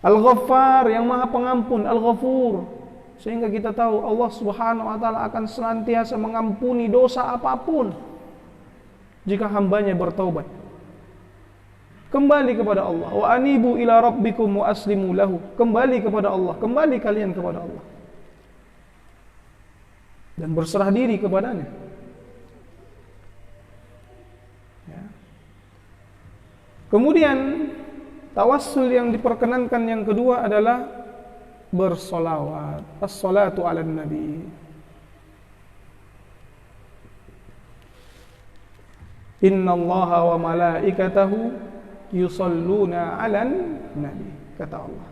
Al-Ghaffar, yang maha pengampun. Al-Ghafur, sehingga kita tahu Allah Subhanahu wa ta'ala akan senantiasa mengampuni dosa apapun jika hambanya bertaubat. Kembali kepada Allah. Wa anibu ila rabbikum wa aslimu lahu. Kembali kepada Allah. Kembali kalian kepada Allah. Dan berserah diri kepadanya. Kemudian tawassul yang diperkenankan yang kedua adalah bersolawat. As-salatu ala nabi. Inna allaha wa malaikatahu yusalluna ala nabi. Kata Allah,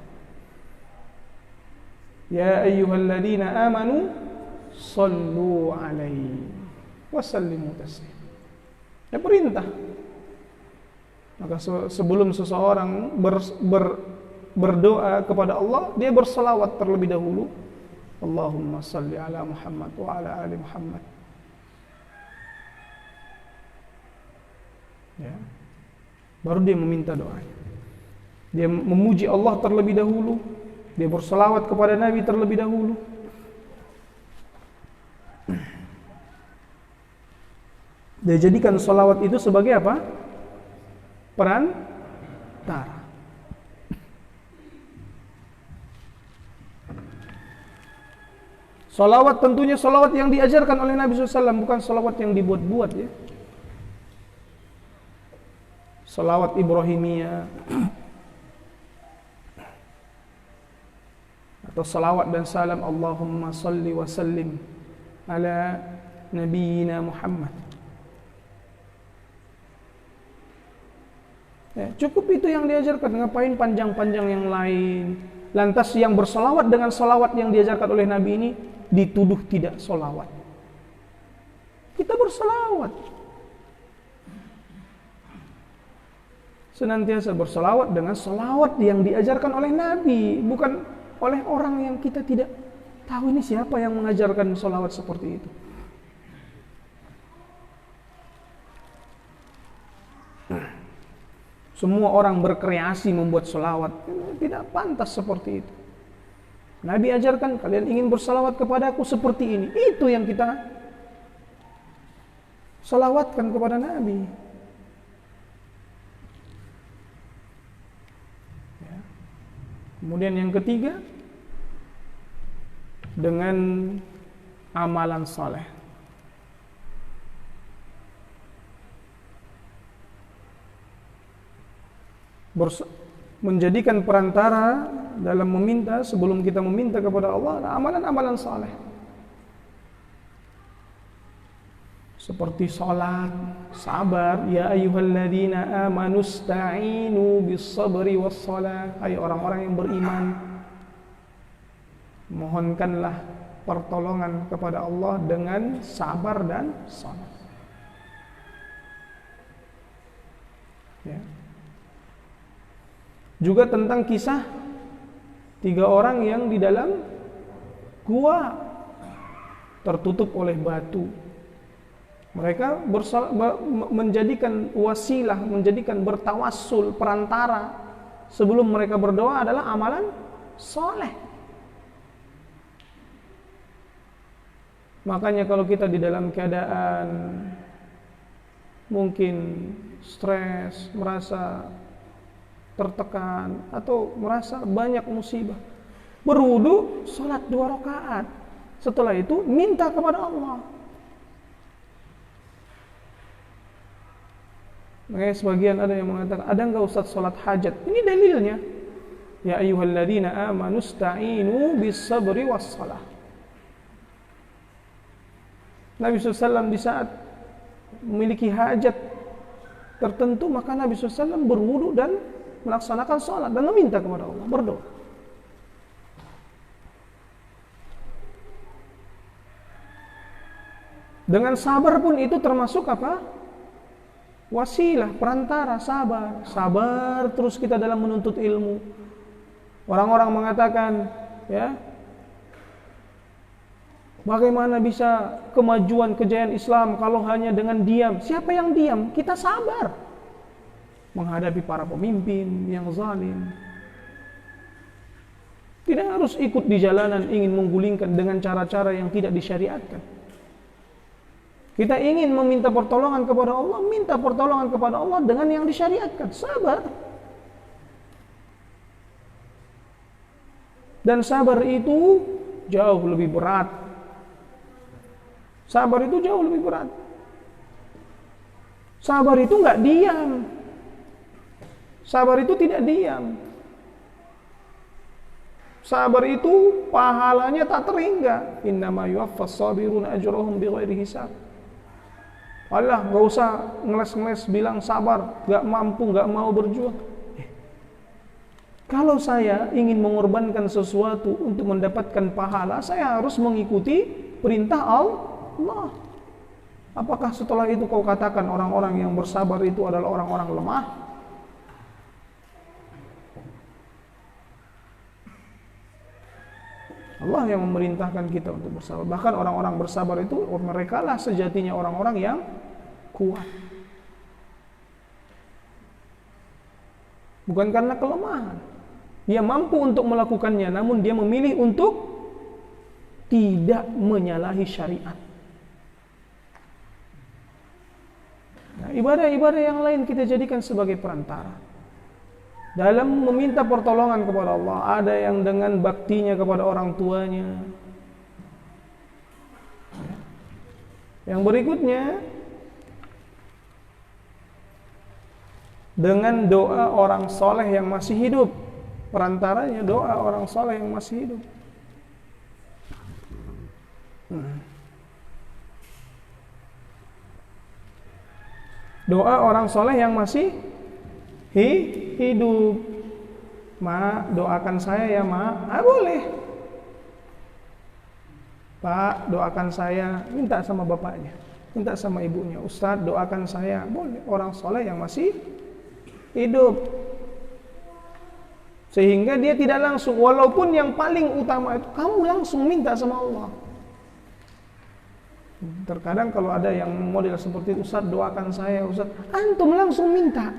ya ayyuhalladzina amanu sallu alaihi wa sallimu taslima. Ya, perintah. Maka sebelum seseorang berdoa kepada Allah, dia berselawat terlebih dahulu. Allahumma salli ala Muhammad wa ala ali Muhammad. Ya. Baru dia meminta doanya. Dia memuji Allah terlebih dahulu, dia berselawat kepada Nabi terlebih dahulu. Dia jadikan selawat itu sebagai apa? Perantara. Salawat tentunya salawat yang diajarkan oleh Nabi SAW, bukan salawat yang dibuat-buat ya. Salawat Ibrahimiyah atau salawat dan salam Allahumma salli wa sallim ala nabiyyina Muhammad. Ya, cukup itu yang diajarkan, ngapain panjang-panjang yang lain. Lantas yang bersalawat dengan salawat yang diajarkan oleh Nabi ini dituduh tidak salawat. Kita bersalawat, senantiasa bersalawat dengan salawat yang diajarkan oleh Nabi, bukan oleh orang yang kita tidak tahu ini siapa yang mengajarkan salawat seperti itu. Semua orang berkreasi membuat salawat, tidak pantas seperti itu. Nabi ajarkan, kalian ingin bersalawat kepadaku seperti ini. Itu yang kita salawatkan kepada Nabi. Ya. Kemudian yang ketiga, dengan amalan saleh. Menjadikan perantara dalam meminta, sebelum kita meminta kepada Allah, amalan-amalan saleh. Seperti salat, sabar, ya ayyuhalladzina amanu sta'inu bis-sabri was-salah. Hai orang-orang yang beriman, mohonkanlah pertolongan kepada Allah dengan sabar dan salat. Ya. Juga tentang kisah 3 orang yang di dalam gua tertutup oleh batu. Mereka menjadikan wasilah, menjadikan bertawassul, perantara sebelum mereka berdoa adalah amalan soleh. Makanya kalau kita di dalam keadaan mungkin stres, merasa tertekan atau merasa banyak musibah, berwudu, salat 2 rakaat. Setelah itu minta kepada Allah. Makanya sebagian ada yang mengatakan, ada enggak Ustaz salat hajat? Ini dalilnya. Ya ayyuhalladzina amanu sta'inu bis-sabri was-salah. Nabi SAW di saat memiliki hajat tertentu, maka Nabi SAW berwudu dan melaksanakan sholat dan meminta kepada Allah, berdoa. Dengan sabar pun itu termasuk apa? Wasilah, perantara, sabar. Sabar terus kita dalam menuntut ilmu. Orang-orang mengatakan, ya, bagaimana bisa kemajuan kejayaan Islam kalau hanya dengan diam? Siapa yang diam? Kita sabar menghadapi para pemimpin yang zalim. Tidak harus ikut di jalanan ingin menggulingkan dengan cara-cara yang tidak disyariatkan. Kita ingin meminta pertolongan kepada Allah, minta pertolongan kepada Allah dengan yang disyariatkan. Sabar. Dan sabar itu jauh lebih berat. Sabar itu jauh lebih berat. Sabar itu enggak diam. Sabar itu tidak diam. Sabar itu pahalanya tak terhingga. Innama yuwaffas sabiruna ajrahum bighairi hisab. Allah, enggak usah ngeles-ngeles bilang sabar, enggak mampu, enggak mau berjuang. Kalau saya ingin mengorbankan sesuatu untuk mendapatkan pahala, saya harus mengikuti perintah Allah. Apakah setelah itu kau katakan orang-orang yang bersabar itu adalah orang-orang lemah? Allah yang memerintahkan kita untuk bersabar. Bahkan orang-orang bersabar itu mereka lah sejatinya orang-orang yang kuat. bukan karena kelemahan. Dia mampu untuk melakukannya, namun dia memilih untuk tidak menyalahi syariat. Nah, ibadah-ibadah yang lain kita jadikan sebagai perantara dalam meminta pertolongan kepada Allah. Ada yang dengan baktinya kepada orang tuanya. Yang berikutnya, dengan doa orang soleh yang masih hidup. Perantaranya doa orang soleh yang masih hidup. Doa orang soleh yang masih hidup. Ma, doakan saya ya ma. Boleh. Pak, doakan saya. Minta sama bapaknya, minta sama ibunya. Ustadz, doakan saya. Boleh. Orang soleh yang masih hidup. Sehingga dia tidak langsung, walaupun yang paling utama itu kamu langsung minta sama Allah. Terkadang kalau ada yang model seperti itu, Ustaz doakan saya, Ustaz, antum langsung minta.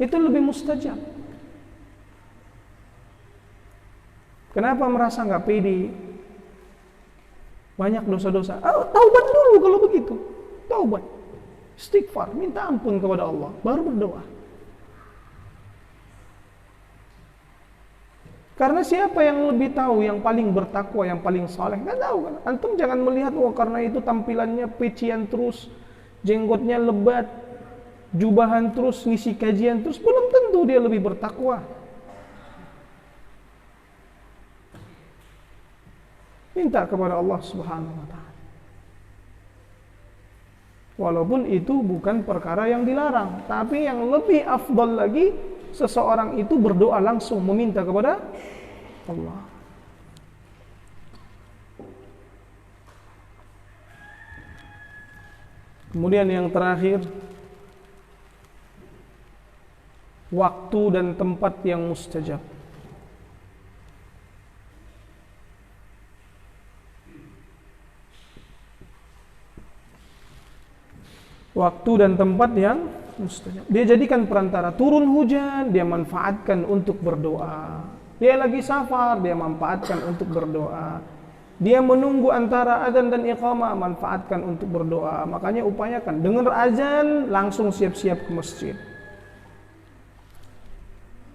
Itu lebih mustajab. Kenapa merasa nggak pede? Banyak dosa-dosa. Taubat dulu kalau begitu. Taubat. Istighfar, minta ampun kepada Allah, baru berdoa. Karena siapa yang lebih tahu, yang paling bertakwa, yang paling saleh? Nggak tahu kan? Antum jangan melihat, karena itu tampilannya pecian terus, jenggotnya lebat, jubahan terus, ngisi kajian terus, belum tentu dia lebih bertakwa. Minta kepada Allah Subhanahu wa ta'ala. Walaupun itu bukan perkara yang dilarang, tapi yang lebih afdal lagi, seseorang itu berdoa langsung meminta kepada Allah. Kemudian yang terakhir, waktu dan tempat yang mustajab. Waktu dan tempat yang mustajab. Dia jadikan perantara. Turun hujan, dia manfaatkan untuk berdoa. Dia lagi safar, dia manfaatkan untuk berdoa. Dia menunggu antara azan dan iqamah, manfaatkan untuk berdoa. Makanya upayakan, dengar azan langsung siap-siap ke masjid.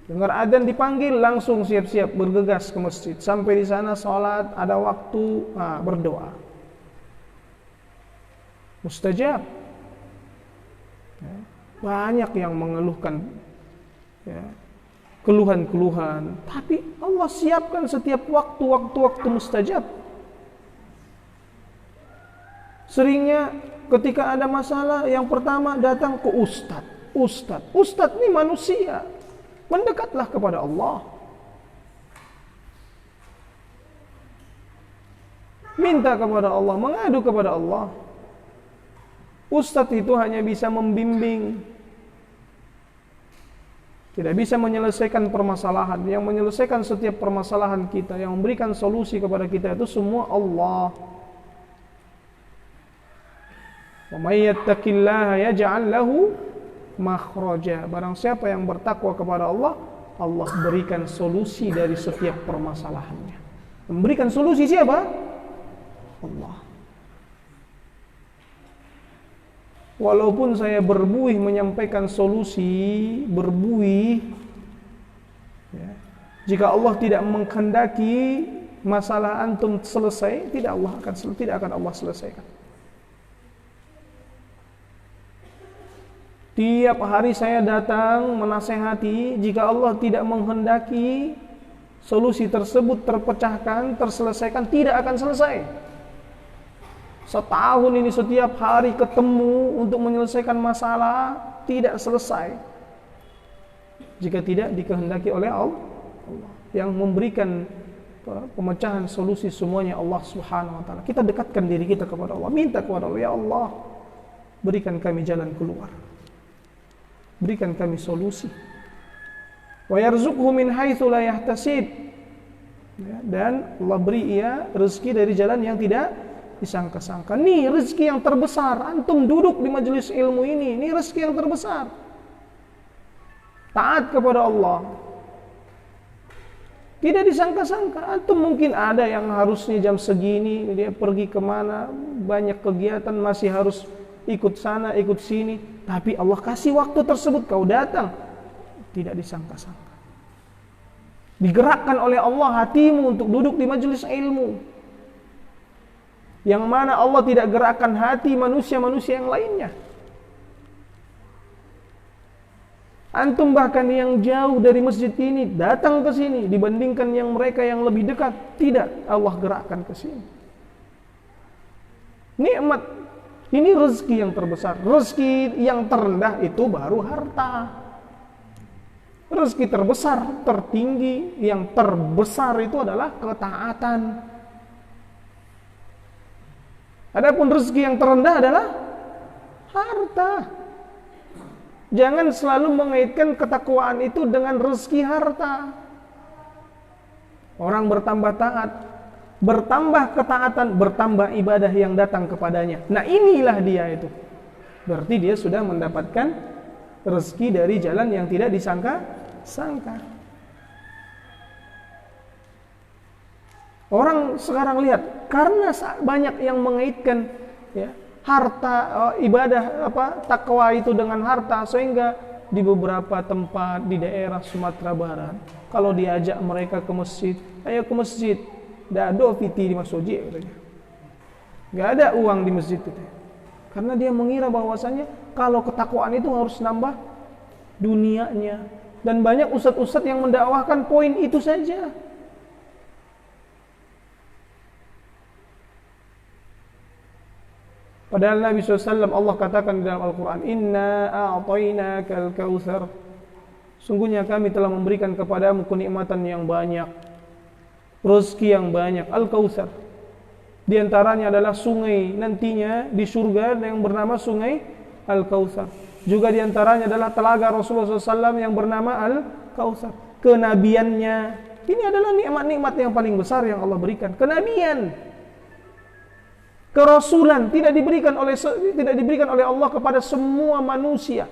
Dengar azan dipanggil langsung siap-siap bergegas ke masjid. Sampai di sana salat, ada waktu, berdoa. Mustajab. Banyak yang mengeluhkan keluhan-keluhan, tapi Allah siapkan setiap waktu mustajab. Seringnya ketika ada masalah, yang pertama datang ke Ustadz ini manusia, mendekatlah kepada Allah, minta kepada Allah, mengadu kepada Allah. Ustadz itu hanya bisa membimbing, tidak bisa menyelesaikan permasalahan. Yang menyelesaikan setiap permasalahan kita, yang memberikan solusi kepada kita itu semua Allah. Wa may yattaqillaha yaj'al lahu makhraja. Barang siapa yang bertakwa kepada Allah, Allah berikan solusi dari setiap permasalahannya. Memberikan solusi siapa? Allah. Walaupun saya berbuih menyampaikan solusi, jika Allah tidak menghendaki masalah antum selesai, tidak akan Allah selesaikan. Tiap hari saya datang menasehati, jika Allah tidak menghendaki solusi tersebut terpecahkan, terselesaikan, tidak akan selesai. Setahun ini setiap hari ketemu untuk menyelesaikan masalah, tidak selesai jika tidak dikehendaki oleh Allah. Yang memberikan pemecahan solusi semuanya Allah Subhanahu wa ta'ala. Kita dekatkan diri kita kepada Allah, minta kepada Allah, ya Allah, berikan kami jalan keluar, berikan kami solusi. Wa yarzuqhu min haitsu la yahtasib. Dan Allah beri ia rezeki dari jalan yang tidak disangka-sangka. Nih rezeki yang terbesar, antum duduk di majelis ilmu ini rezeki yang terbesar. taat kepada Allah. Tidak disangka-sangka. Antum mungkin ada yang harusnya jam segini dia pergi kemana, banyak kegiatan, masih harus ikut sana, ikut sini, tapi Allah kasih waktu tersebut, kau datang. Tidak disangka-sangka. Digerakkan oleh Allah hatimu untuk duduk di majelis ilmu, yang mana Allah tidak gerakkan hati manusia-manusia yang lainnya. Antum bahkan yang jauh dari masjid ini datang ke sini dibandingkan yang mereka yang lebih dekat, tidak, Allah gerakkan ke sini. Nikmat ini, rezeki yang terbesar. Rezeki yang terendah itu baru harta. Rezeki terbesar, tertinggi, yang terbesar itu adalah ketaatan. Adapun rezeki yang terendah adalah harta. Jangan selalu mengaitkan ketakwaan itu dengan rezeki harta. Orang bertambah taat, bertambah ketaatan, bertambah ibadah yang datang kepadanya. Nah, inilah dia itu. Berarti dia sudah mendapatkan rezeki dari jalan yang tidak disangka-sangka. Orang sekarang lihat, karena banyak yang mengaitkan ya, harta, ibadah takwa itu dengan harta, sehingga di beberapa tempat di daerah Sumatera Barat, kalau diajak mereka ke masjid, ayo ke masjid, nggak ada fiti di masjid katanya, nggak ada uang di masjid itu, karena dia mengira bahwasanya kalau ketakwaan itu harus nambah dunianya, dan banyak ustadz-ustadz yang mendakwahkan poin itu saja. Padahal Nabi SAW, Allah katakan di dalam Al-Quran, Inna a'tainakal kautsar. Sungguhnya kami telah memberikan kepadamu kenikmatan yang banyak, rezeki yang banyak, Al-Kautsar. Di antaranya adalah sungai nantinya di surga yang bernama sungai Al-Kautsar. Juga di antaranya adalah telaga Rasulullah SAW yang bernama Al-Kautsar. Kenabiannya, ini adalah nikmat-nikmat yang paling besar yang Allah berikan. Kenabian, kerasulan tidak diberikan oleh Allah kepada semua manusia.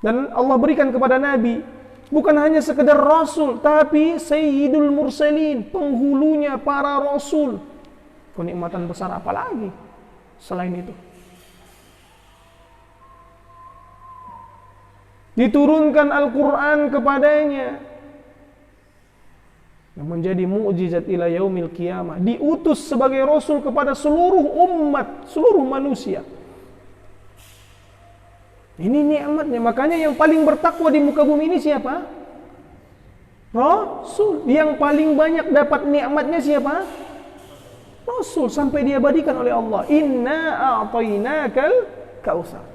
Dan Allah berikan kepada Nabi bukan hanya sekedar rasul, tapi sayyidul mursalin, penghulunya para rasul. Kenikmatan besar apa lagi selain itu? Diturunkan Al-Quran kepadanya yang menjadi mukjizat ila yaumil qiyamah, diutus sebagai rasul kepada seluruh umat, seluruh manusia. Ini nikmatnya. Makanya yang paling bertakwa di muka bumi ini siapa? Rasul. Yang paling banyak dapat nikmatnya siapa? Rasul, sampai diabadikan oleh Allah, Inna a'tainakal kautsar.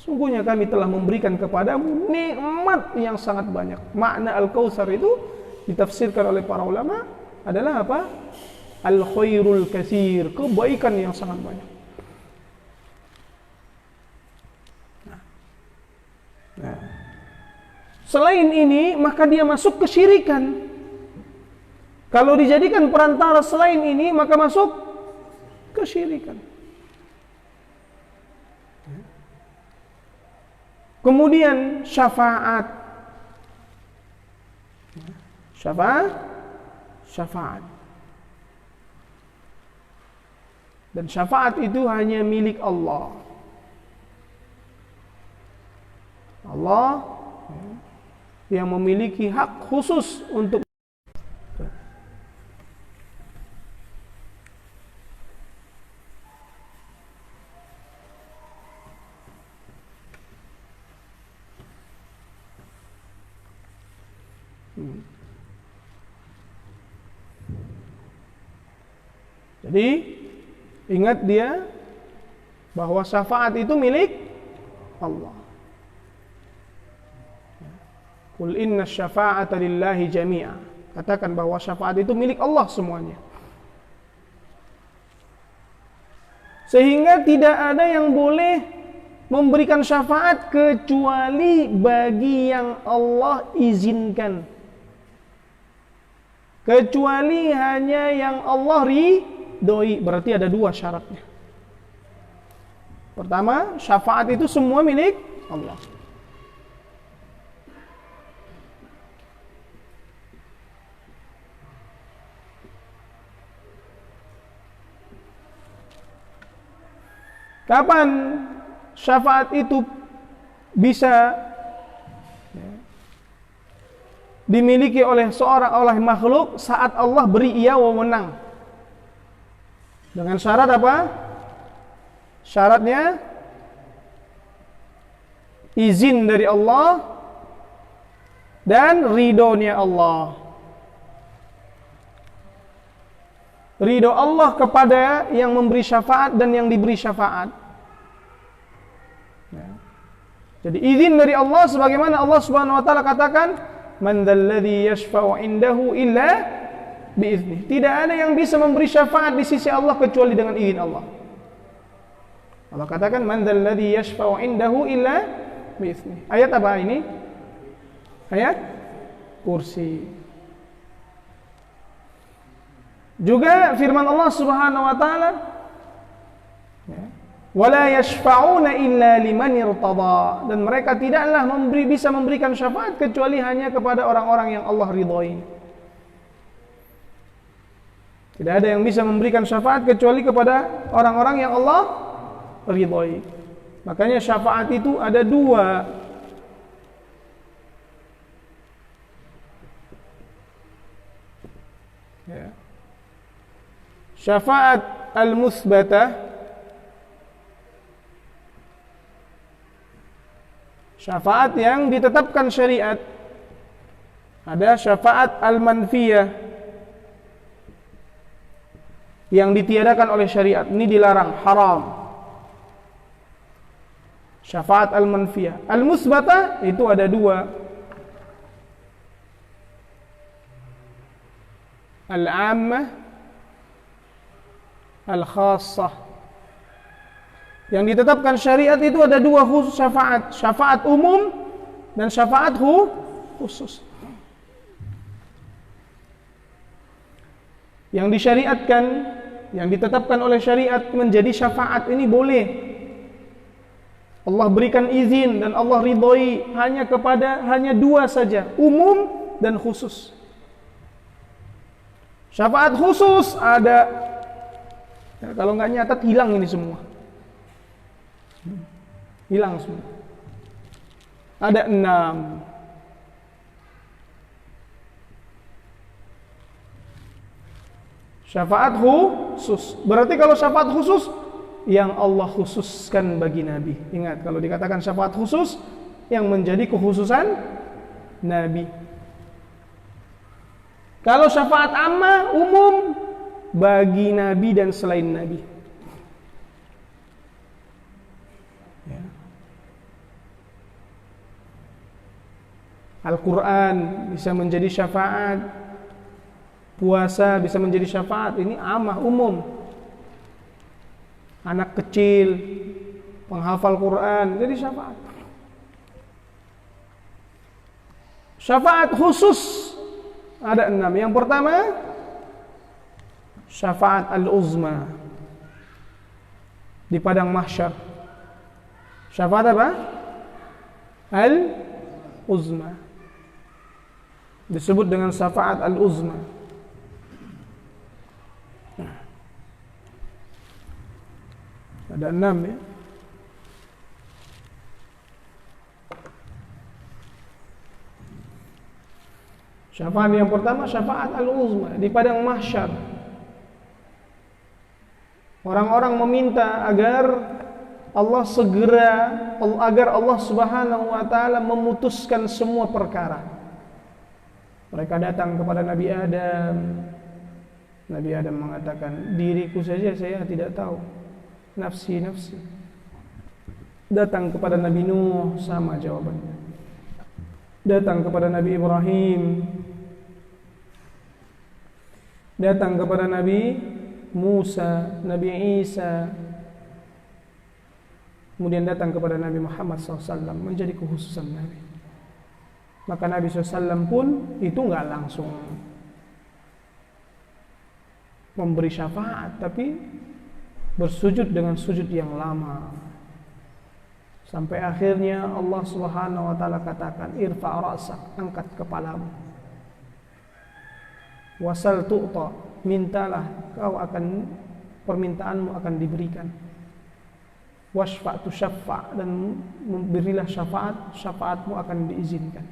Sungguhnya kami telah memberikan kepadamu nikmat yang sangat banyak. Makna Al-Kautsar itu ditafsirkan oleh para ulama adalah apa? Al-khairul katsir, kebaikan yang sangat banyak. Nah, selain ini maka dia masuk kesyirikan. Kalau dijadikan perantara selain ini maka masuk kesyirikan. Kemudian syafaat. Syafaat. Dan syafaat itu hanya milik Allah. Allah yang memiliki hak khusus untuk Jadi ingat dia bahwa syafaat itu milik Allah. Qul inna syafa'ata lillahi jami'a. Katakan bahwa syafaat itu milik Allah semuanya. Sehingga tidak ada yang boleh memberikan syafaat kecuali bagi yang Allah izinkan. Kecuali hanya yang Allah ridhoi. Berarti ada dua syaratnya. Pertama, syafaat itu semua milik Allah. Kapan syafaat itu bisa dimiliki oleh oleh makhluk? Saat Allah beri ia wewenang. Dengan syarat apa? Syaratnya izin dari Allah dan ridhonya Allah. Ridho Allah kepada yang memberi syafaat dan yang diberi syafaat. Jadi izin dari Allah, sebagaimana Allah Subhanahu wa taala katakan, "Man dzalladzi yashfa'u 'indahu illa bi'idznih." Tidak ada yang bisa memberi syafaat di sisi Allah kecuali dengan izin Allah. Allah katakan, "Man dzalladzi yashfa'u 'indahu illa bi'idznih." Ayat apa ini? Ayat Kursi. Juga firman Allah Subhanahu wa taala, "Wala yashfa'una illa liman irtada." Dan mereka tidaklah bisa memberikan syafaat kecuali hanya kepada orang-orang yang Allah ridhoi. Tidak ada yang bisa memberikan syafaat kecuali kepada orang-orang yang Allah ridhoi. Makanya syafaat itu ada dua. Ya. Syafaat al-musbatah, syafaat yang ditetapkan syariat. Ada syafaat al-manfiyah yang ditiadakan oleh syariat. Ini dilarang, haram. Syafaat al-manfiyah. Al-musbatah itu ada dua. Al-ammah, al-khassah. Yang ditetapkan syariat itu ada dua khusus syafaat. Syafaat umum dan syafaat khusus. Yang disyariatkan, yang ditetapkan oleh syariat menjadi syafaat ini boleh. Allah berikan izin dan Allah ridhoi hanya dua saja, umum dan khusus. Syafaat khusus ada, kalau nggak nyatat hilang ini semua. Hilang semua. Ada 6. Syafaat khusus. Berarti kalau syafaat khusus, yang Allah khususkan bagi Nabi. Ingat, kalau dikatakan syafaat khusus, yang menjadi kekhususan Nabi. Kalau syafaat ammah, umum, bagi Nabi dan selain Nabi. Ya. Al-Quran bisa menjadi syafaat, puasa bisa menjadi syafaat. Ini ammah, umum. Anak kecil, penghafal Quran, jadi syafaat. Syafaat khusus ada 6. Yang pertama, syafaat al-uzma di padang mahsyar. Syafaat apa? Al-uzma. Disebut dengan syafaat al-uzma. Ada 6 ya. Syafaat yang pertama, syafaat al-uzma di padang mahsyar. Orang-orang meminta agar Allah agar Allah Subhanahu wa taala memutuskan semua perkara. Mereka datang kepada Nabi Adam. Nabi Adam mengatakan, "Diriku saja saya tidak tahu. Nafsi, nafsi." Datang kepada Nabi Nuh, sama jawabannya. Datang kepada Nabi Ibrahim, datang kepada Nabi Musa, Nabi Isa, kemudian datang kepada Nabi Muhammad SAW, menjadi kekhususan Nabi. Maka Nabi SAW pun itu nggak langsung memberi syafaat, tapi bersujud dengan sujud yang lama. Sampai akhirnya Allah Subhanahu wa taala katakan, "Irfa' ra'sak," angkat kepalamu. "Wasal tu'ta," mintalah, permintaanmu akan diberikan. Wasfa'tu syaffa', dan berilah syafaat, syafaatmu akan diizinkan.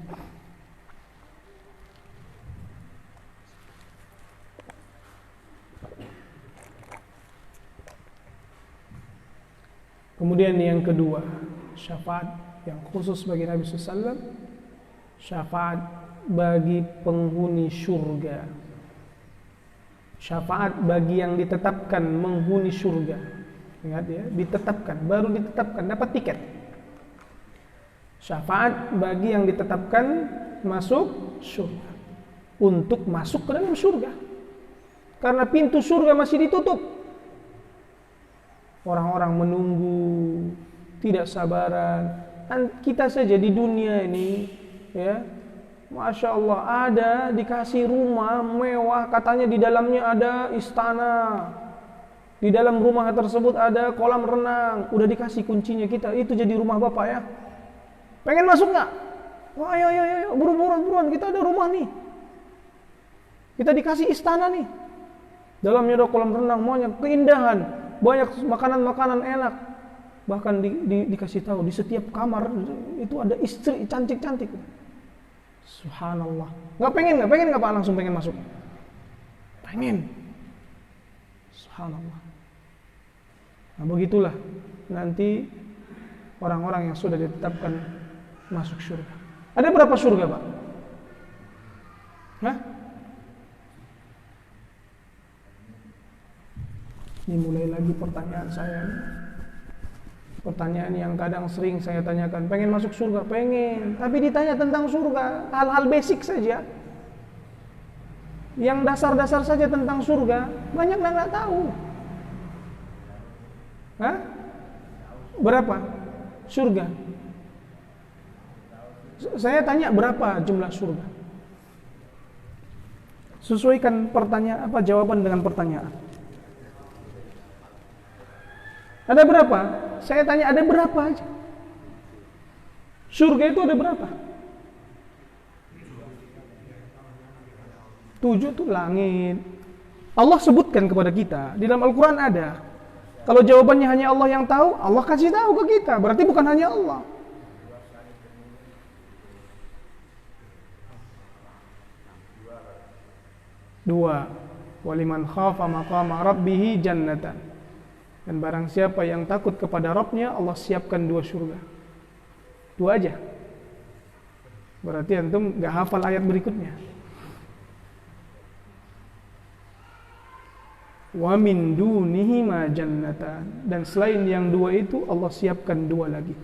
Kemudian yang kedua, syafaat yang khusus bagi Nabi SAW, syafaat bagi penghuni surga. Syafaat bagi yang ditetapkan menghuni surga. Ingat ya, ditetapkan, baru ditetapkan, dapat tiket. Syafaat bagi yang ditetapkan masuk surga, untuk masuk ke dalam surga. Karena pintu surga masih ditutup. Orang-orang menunggu, tidak sabaran. Kita saja di dunia ini, ya, Masya Allah, ada dikasih rumah mewah, katanya di dalamnya ada istana, di dalam rumah tersebut ada kolam renang, udah dikasih kuncinya, kita itu jadi rumah bapak ya. Pengen masuk nggak? Wah, ayo, buruan, kita ada rumah nih, kita dikasih istana nih, dalamnya ada kolam renang, banyak keindahan, banyak makanan-makanan enak. Bahkan dikasih tahu di setiap kamar itu ada istri cantik-cantik. Subhanallah. Nggak pengen nggak Pak, langsung pengen masuk? Pengen. Subhanallah. Nah, begitulah nanti orang-orang yang sudah ditetapkan masuk surga. Ada berapa surga, Pak? Hah? Ini mulai lagi pertanyaan saya. Pertanyaan yang kadang sering saya tanyakan, pengen masuk surga? Pengen, tapi ditanya tentang surga, hal-hal basic saja, yang dasar-dasar saja tentang surga, banyak yang nggak tahu. Hah? Berapa surga? Saya tanya berapa jumlah surga? Sesuaikan pertanyaan jawaban dengan pertanyaan. Ada berapa? Saya tanya ada berapa aja. Surga itu ada berapa? 7 itu langit. Allah sebutkan kepada kita, di dalam Al-Quran ada. Kalau jawabannya hanya Allah yang tahu, Allah kasih tahu ke kita, berarti bukan hanya Allah. Dua, waliman khafa maqama rabbihi jannatan. Dan barang siapa yang takut kepada Rabbnya, Allah siapkan 2 surga. 2 aja. Berarti antum gak hafal ayat berikutnya. Wa min dunihima jannatan. Dan selain yang 2 itu, Allah siapkan 2 lagi.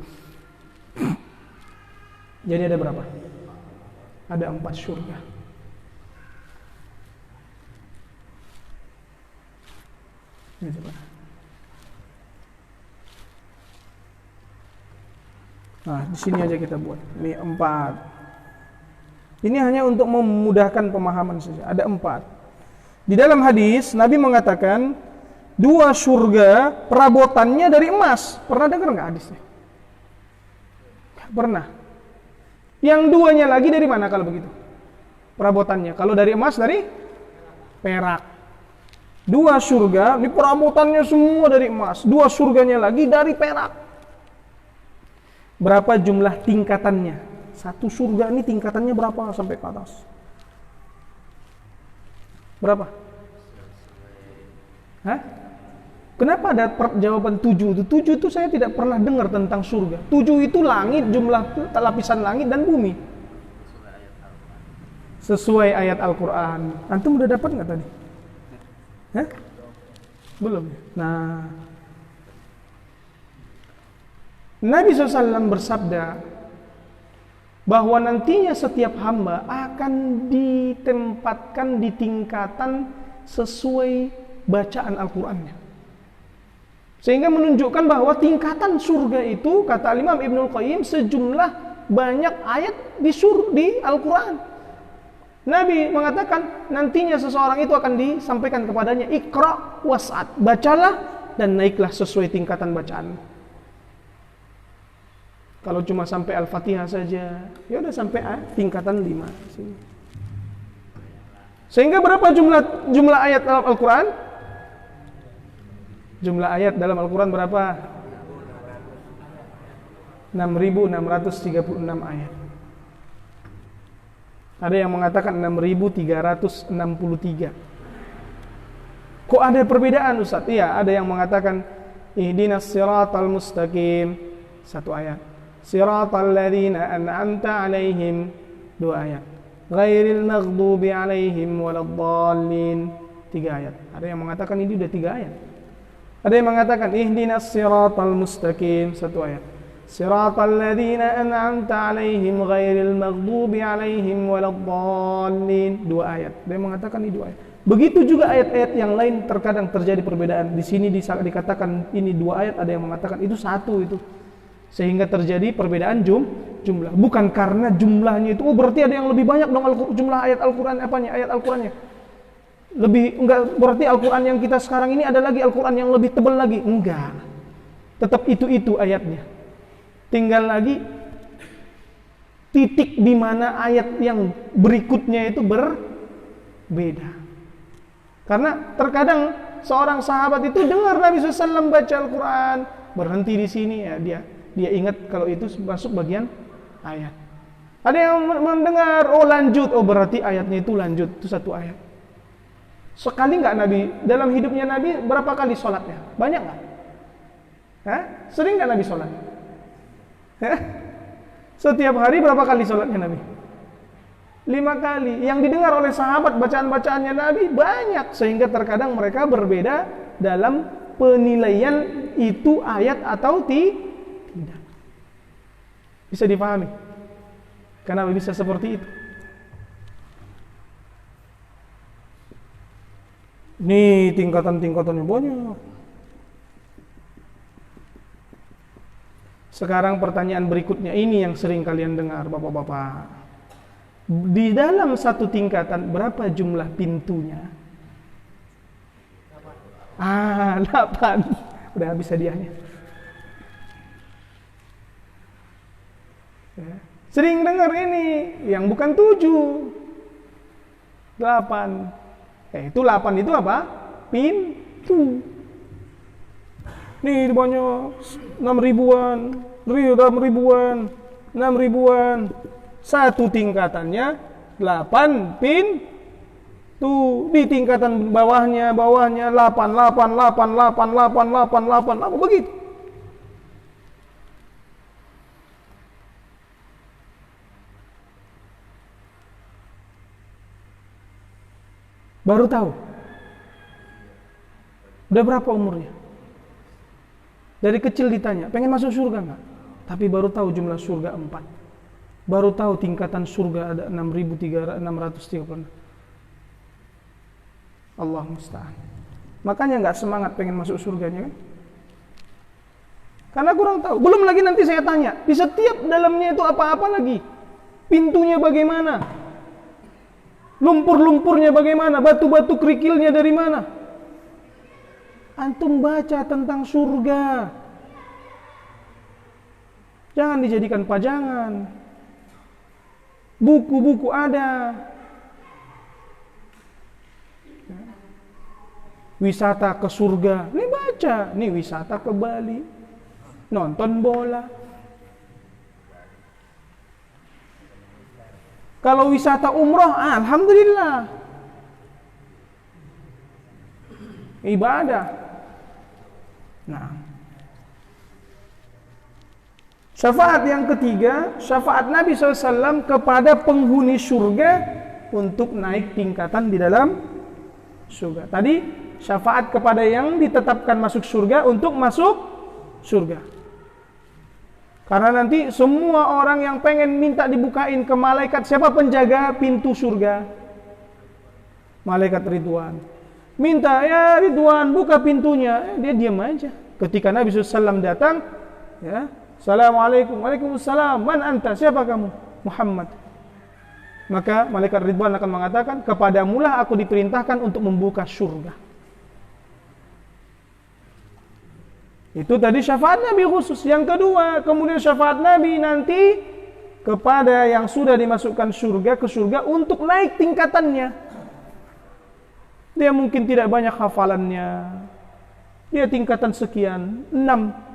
Jadi ada berapa? Ada 4 surga. Ini coba. Nah, di sini aja kita buat. Ini 4. Ini hanya untuk memudahkan pemahaman saja. Ada 4. Di dalam hadis, Nabi mengatakan 2 surga perabotannya dari emas. Pernah dengar nggak hadisnya? Pernah. Yang 2-nya lagi dari mana kalau begitu? Perabotannya. Kalau dari emas, dari perak. 2 surga, ini perabotannya semua dari emas. 2 surganya lagi dari perak. Berapa jumlah tingkatannya? 1 surga ini tingkatannya berapa sampai ke atas? Berapa? Hah? Kenapa ada jawaban 7 itu? 7 itu saya tidak pernah dengar tentang surga. 7 itu langit, jumlah lapisan langit dan bumi. Sesuai ayat Al-Quran. Antum udah dapat nggak tadi? Hah? Belum. Nah, Nabi SAW bersabda bahwa nantinya setiap hamba akan ditempatkan di tingkatan sesuai bacaan Al-Qurannya. Sehingga menunjukkan bahwa tingkatan surga itu, kata Imam Ibnul Qayyim, sejumlah banyak ayat di Al-Quran. Nabi mengatakan nantinya seseorang itu akan disampaikan kepadanya, Iqra was'ad, bacalah dan naiklah sesuai tingkatan bacaan. Kalau cuma sampai Al-Fatihah saja, ya udah sampai tingkatan 5 sini. Sehingga berapa jumlah ayat dalam Al-Quran? Jumlah ayat dalam Al-Quran berapa? 6.636 ayat. Ada yang mengatakan 6.363. Kok ada perbedaan Ustaz? Iya, ada yang mengatakan ihdinas siratal mustaqim, 1 ayat. Siratal ladzina an'amta 'alaihim, 2 ayat. Ghairil maghdubi 'alaihim waladdallin, 3 ayat. Ada yang mengatakan ini udah 3 ayat. Ada yang mengatakan ihdinas siratal mustaqim, 1 ayat. Siratal ladzina an'amta 'alaihim ghairil maghdubi 'alaihim waladdallin, 2 ayat. Ada yang mengatakan ini 2 ayat. Begitu juga ayat-ayat yang lain terkadang terjadi perbedaan. Di sini dikatakan ini 2 ayat, ada yang mengatakan itu 1 itu. Sehingga terjadi perbedaan jumlah. Bukan karena jumlahnya itu berarti ada yang lebih banyak dong jumlah ayat Al-Qur'an ayat Al-Qur'annya. Enggak berarti Al-Qur'an yang kita sekarang ini ada lagi Al-Qur'an yang lebih tebal lagi. Enggak. Tetap itu ayatnya. Tinggal lagi titik di mana ayat yang berikutnya itu berbeda. Karena terkadang seorang sahabat itu dengar Nabi SAW baca Al-Quran, berhenti di sini, ya dia ingat kalau itu masuk bagian ayat. Ada yang mendengar, lanjut, berarti ayatnya itu lanjut, itu 1 ayat. Sekali nggak Nabi, dalam hidupnya Nabi berapa kali sholatnya? Banyak nggak? Sering nggak Nabi sholat? Setiap hari berapa kali sholatnya Nabi? 5 kali. Yang didengar oleh sahabat bacaan-bacaannya Nabi banyak, sehingga terkadang mereka berbeda dalam penilaian itu ayat atau tidak. Bisa dipahami? Kenapa bisa seperti itu? Nih tingkatan-tingkatannya banyak. Sekarang pertanyaan berikutnya ini yang sering kalian dengar, bapak-bapak. Di dalam 1 tingkatan berapa jumlah pintunya? 8. Udah habis hadiahnya. Sering dengar ini, yang bukan 7, 8. Itu 8 itu apa? Pintu. Nih banyak, 6 ribuan. 1 tingkatannya 8 pintu. Di tingkatan bawahnya 8 begitu. Baru tahu. Udah berapa umurnya? Dari kecil ditanya, pengen masuk surga enggak? Tapi baru tahu jumlah surga 4. Baru tahu tingkatan surga ada 6.636. Allah musta'an. Makanya enggak semangat pengen masuk surganya kan? Karena kurang tahu. Belum lagi nanti saya tanya, di setiap dalamnya itu apa-apa lagi? Pintunya bagaimana? Lumpur-lumpurnya bagaimana? Batu-batu kerikilnya dari mana? Antum baca tentang surga. Jangan dijadikan pajangan. Buku-buku ada. Wisata ke surga. Ini baca. Ini wisata ke Bali. Nonton bola. Kalau wisata umroh, alhamdulillah. Ibadah. Nah. Syafaat yang ketiga, syafaat Nabi SAW kepada penghuni surga untuk naik tingkatan di dalam surga. Tadi syafaat kepada yang ditetapkan masuk surga untuk masuk surga. Karena nanti semua orang yang pengen minta dibukain ke malaikat, siapa penjaga pintu surga? Malaikat Ridwan. Minta, ya Ridwan buka pintunya, dia diam aja. Ketika Nabi SAW datang, ya, Assalamualaikum, Waalaikumsalam, man anta, siapa kamu? Muhammad. Maka malaikat Ridwan akan mengatakan, kepadamulah aku diperintahkan untuk membuka surga. Itu tadi syafaat Nabi khusus. Yang kedua, kemudian syafaat Nabi nanti kepada yang sudah dimasukkan surga ke surga untuk naik tingkatannya. Dia mungkin tidak banyak hafalannya. Dia tingkatan sekian, 6.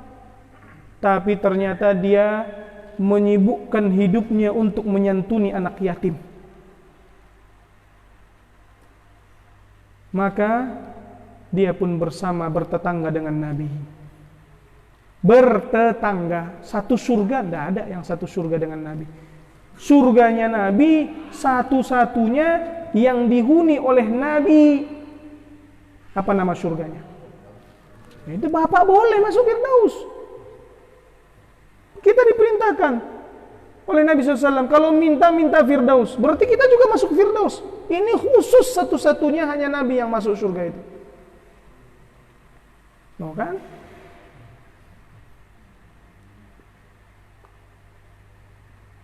tapi ternyata dia menyibukkan hidupnya untuk menyantuni anak yatim. Maka dia pun bertetangga dengan Nabi. Bertetangga, satu surga, tidak ada yang satu surga dengan Nabi. Surganya Nabi satu-satunya yang dihuni oleh Nabi. Apa nama surganya? Itu Bapak boleh masuk Firdaus. Kita diperintahkan oleh Nabi SAW, kalau minta Firdaus, berarti kita juga masuk Firdaus. Ini khusus satu-satunya hanya Nabi yang masuk surga itu. Mau kan?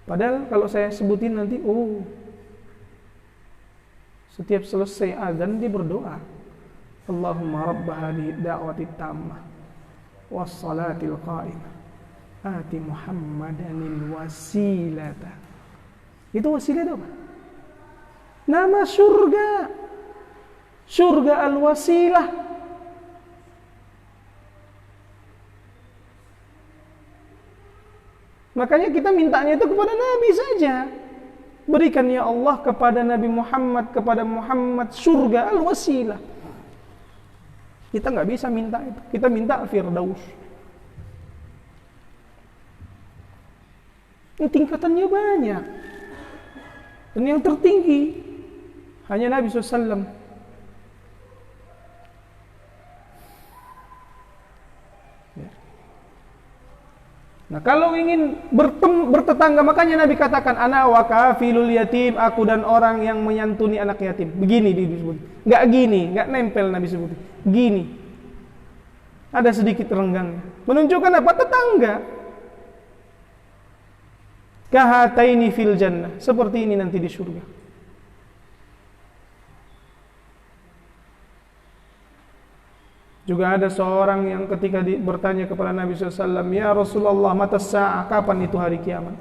Padahal kalau saya sebutin nanti, setiap selesai azan dia berdoa, Allahumma rabb hadhihi da'wati tammah was salatil qa'imah ati Muhammadanil wasilata. Itu wasilah itu apa? Nama surga. Surga al-wasilah. Makanya kita mintanya itu kepada Nabi saja. Berikan ya Allah kepada Nabi Muhammad, kepada Muhammad surga al-wasilah. Kita nggak bisa minta itu. Kita minta Firdaus. Ini tingkatannya banyak. Dan yang tertinggi hanya Nabi SAW. Nah, kalau ingin bertetangga, makanya Nabi katakan, ana wa kafilul yatim, aku dan orang yang menyantuni anak yatim. Begini disebut. Enggak gini, enggak nempel Nabi sebut. Gini. Ada sedikit renggangnya. Menunjukkan apa? Tetangga. Kahataini fil jannah, seperti ini nanti di surga. Juga ada seorang yang ketika bertanya kepada Nabi SAW, ya Rasulullah, mata sa'ah, kapan itu hari kiamat?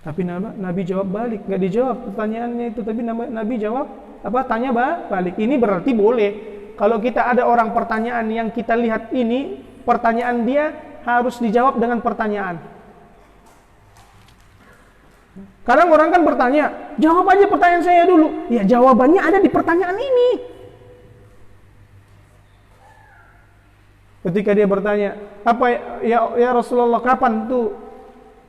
Tapi Nabi jawab balik, nggak dijawab pertanyaannya itu, tapi Nabi jawab apa? Tanya balik. Ini berarti boleh. Kalau kita ada orang pertanyaan yang kita lihat ini, pertanyaan dia harus dijawab dengan pertanyaan. Kadang orang kan bertanya, jawab aja pertanyaan saya dulu. Ya, jawabannya ada di pertanyaan ini. Ketika dia bertanya, apa ya Rasulullah, kapan tuh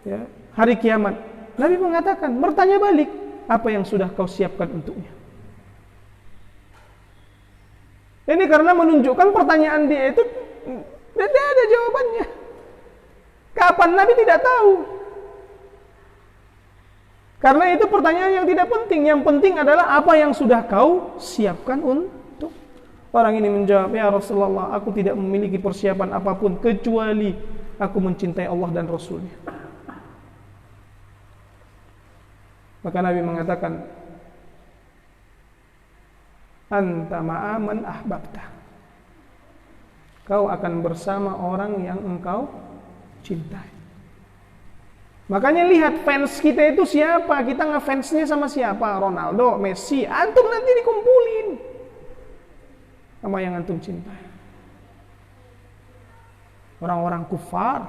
ya, hari kiamat? Nabi mengatakan, bertanya balik, apa yang sudah kau siapkan untuknya? Ini karena menunjukkan pertanyaan dia itu tidak ada jawabannya. Kapan, Nabi tidak tahu. Karena itu pertanyaan yang tidak penting. Yang penting adalah apa yang sudah kau siapkan untuk. Orang ini menjawab, ya Rasulullah, aku tidak memiliki persiapan apapun kecuali aku mencintai Allah dan Rasulnya. Maka Nabi mengatakan, anta ma'aman ahbabta. Kau akan bersama orang yang engkau cintai. Makanya lihat fans kita itu siapa. Kita ngefansnya sama siapa? Ronaldo, Messi. Antum nanti dikumpulin sama yang antum cintai. Orang-orang kufar,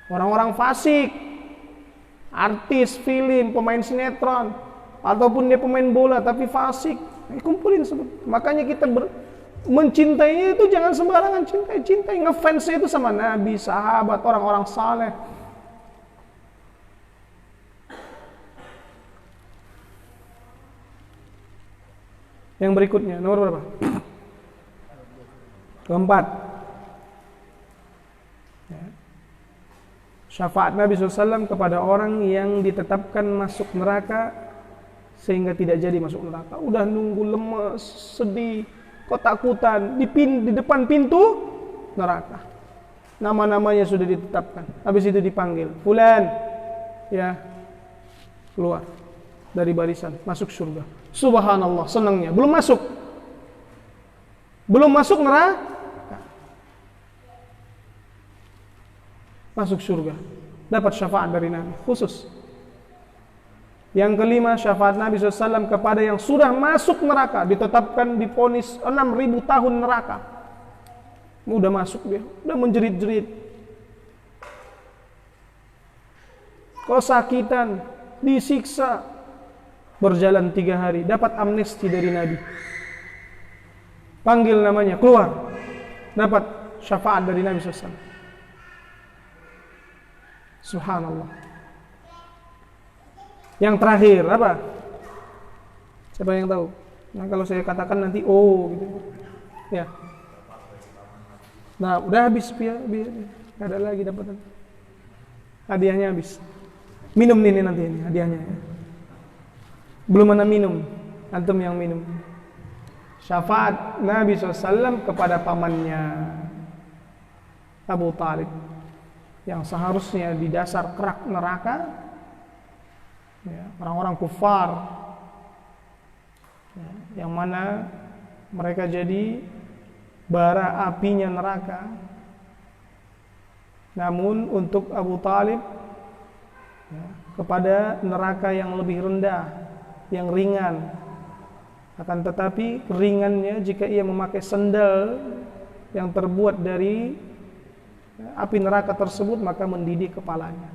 orang-orang fasik, artis film, pemain sinetron, ataupun dia pemain bola tapi fasik, dikumpulin. Makanya kita mencintainya itu jangan sembarangan cintai. Ngefansnya itu sama Nabi, sahabat, orang-orang saleh. Yang berikutnya, nomor berapa? Keempat. Syafaat Nabi SAW kepada orang yang ditetapkan masuk neraka sehingga tidak jadi masuk neraka. Udah nunggu lemes, sedih, ketakutan di depan pintu neraka. Nama-namanya sudah ditetapkan. Habis itu dipanggil, fulan, ya, keluar dari barisan, masuk surga. Subhanallah, senangnya. Belum masuk neraka, masuk surga, dapat syafaat dari Nabi khusus. Yang kelima, syafaat Nabi SAW kepada yang sudah masuk neraka, ditetapkan divonis 6.000 tahun neraka. Udah masuk dia, udah menjerit-jerit, kesakitan, disiksa, berjalan 3 hari, dapat amnesti dari Nabi. Panggil namanya, keluar, dapat syafaat dari Nabi SAW. Subhanallah. Yang terakhir apa? Siapa yang tahu? Nah, kalau saya katakan nanti gitu. Ya. Nah, udah habis ya, nggak ada lagi dapat. Hadiahnya habis. Minum ini nanti ini hadiahnya. Ya. Belum mana minum, antum yang minum. Syafaat Nabi SAW kepada pamannya Abu Talib yang seharusnya di dasar kerak neraka, ya, orang-orang kufar, ya, yang mana mereka jadi bara apinya neraka. Namun untuk Abu Talib, ya, kepada neraka yang lebih rendah, yang ringan. Akan tetapi ringannya jika ia memakai sendal yang terbuat dari api neraka tersebut, maka mendidih kepalanya.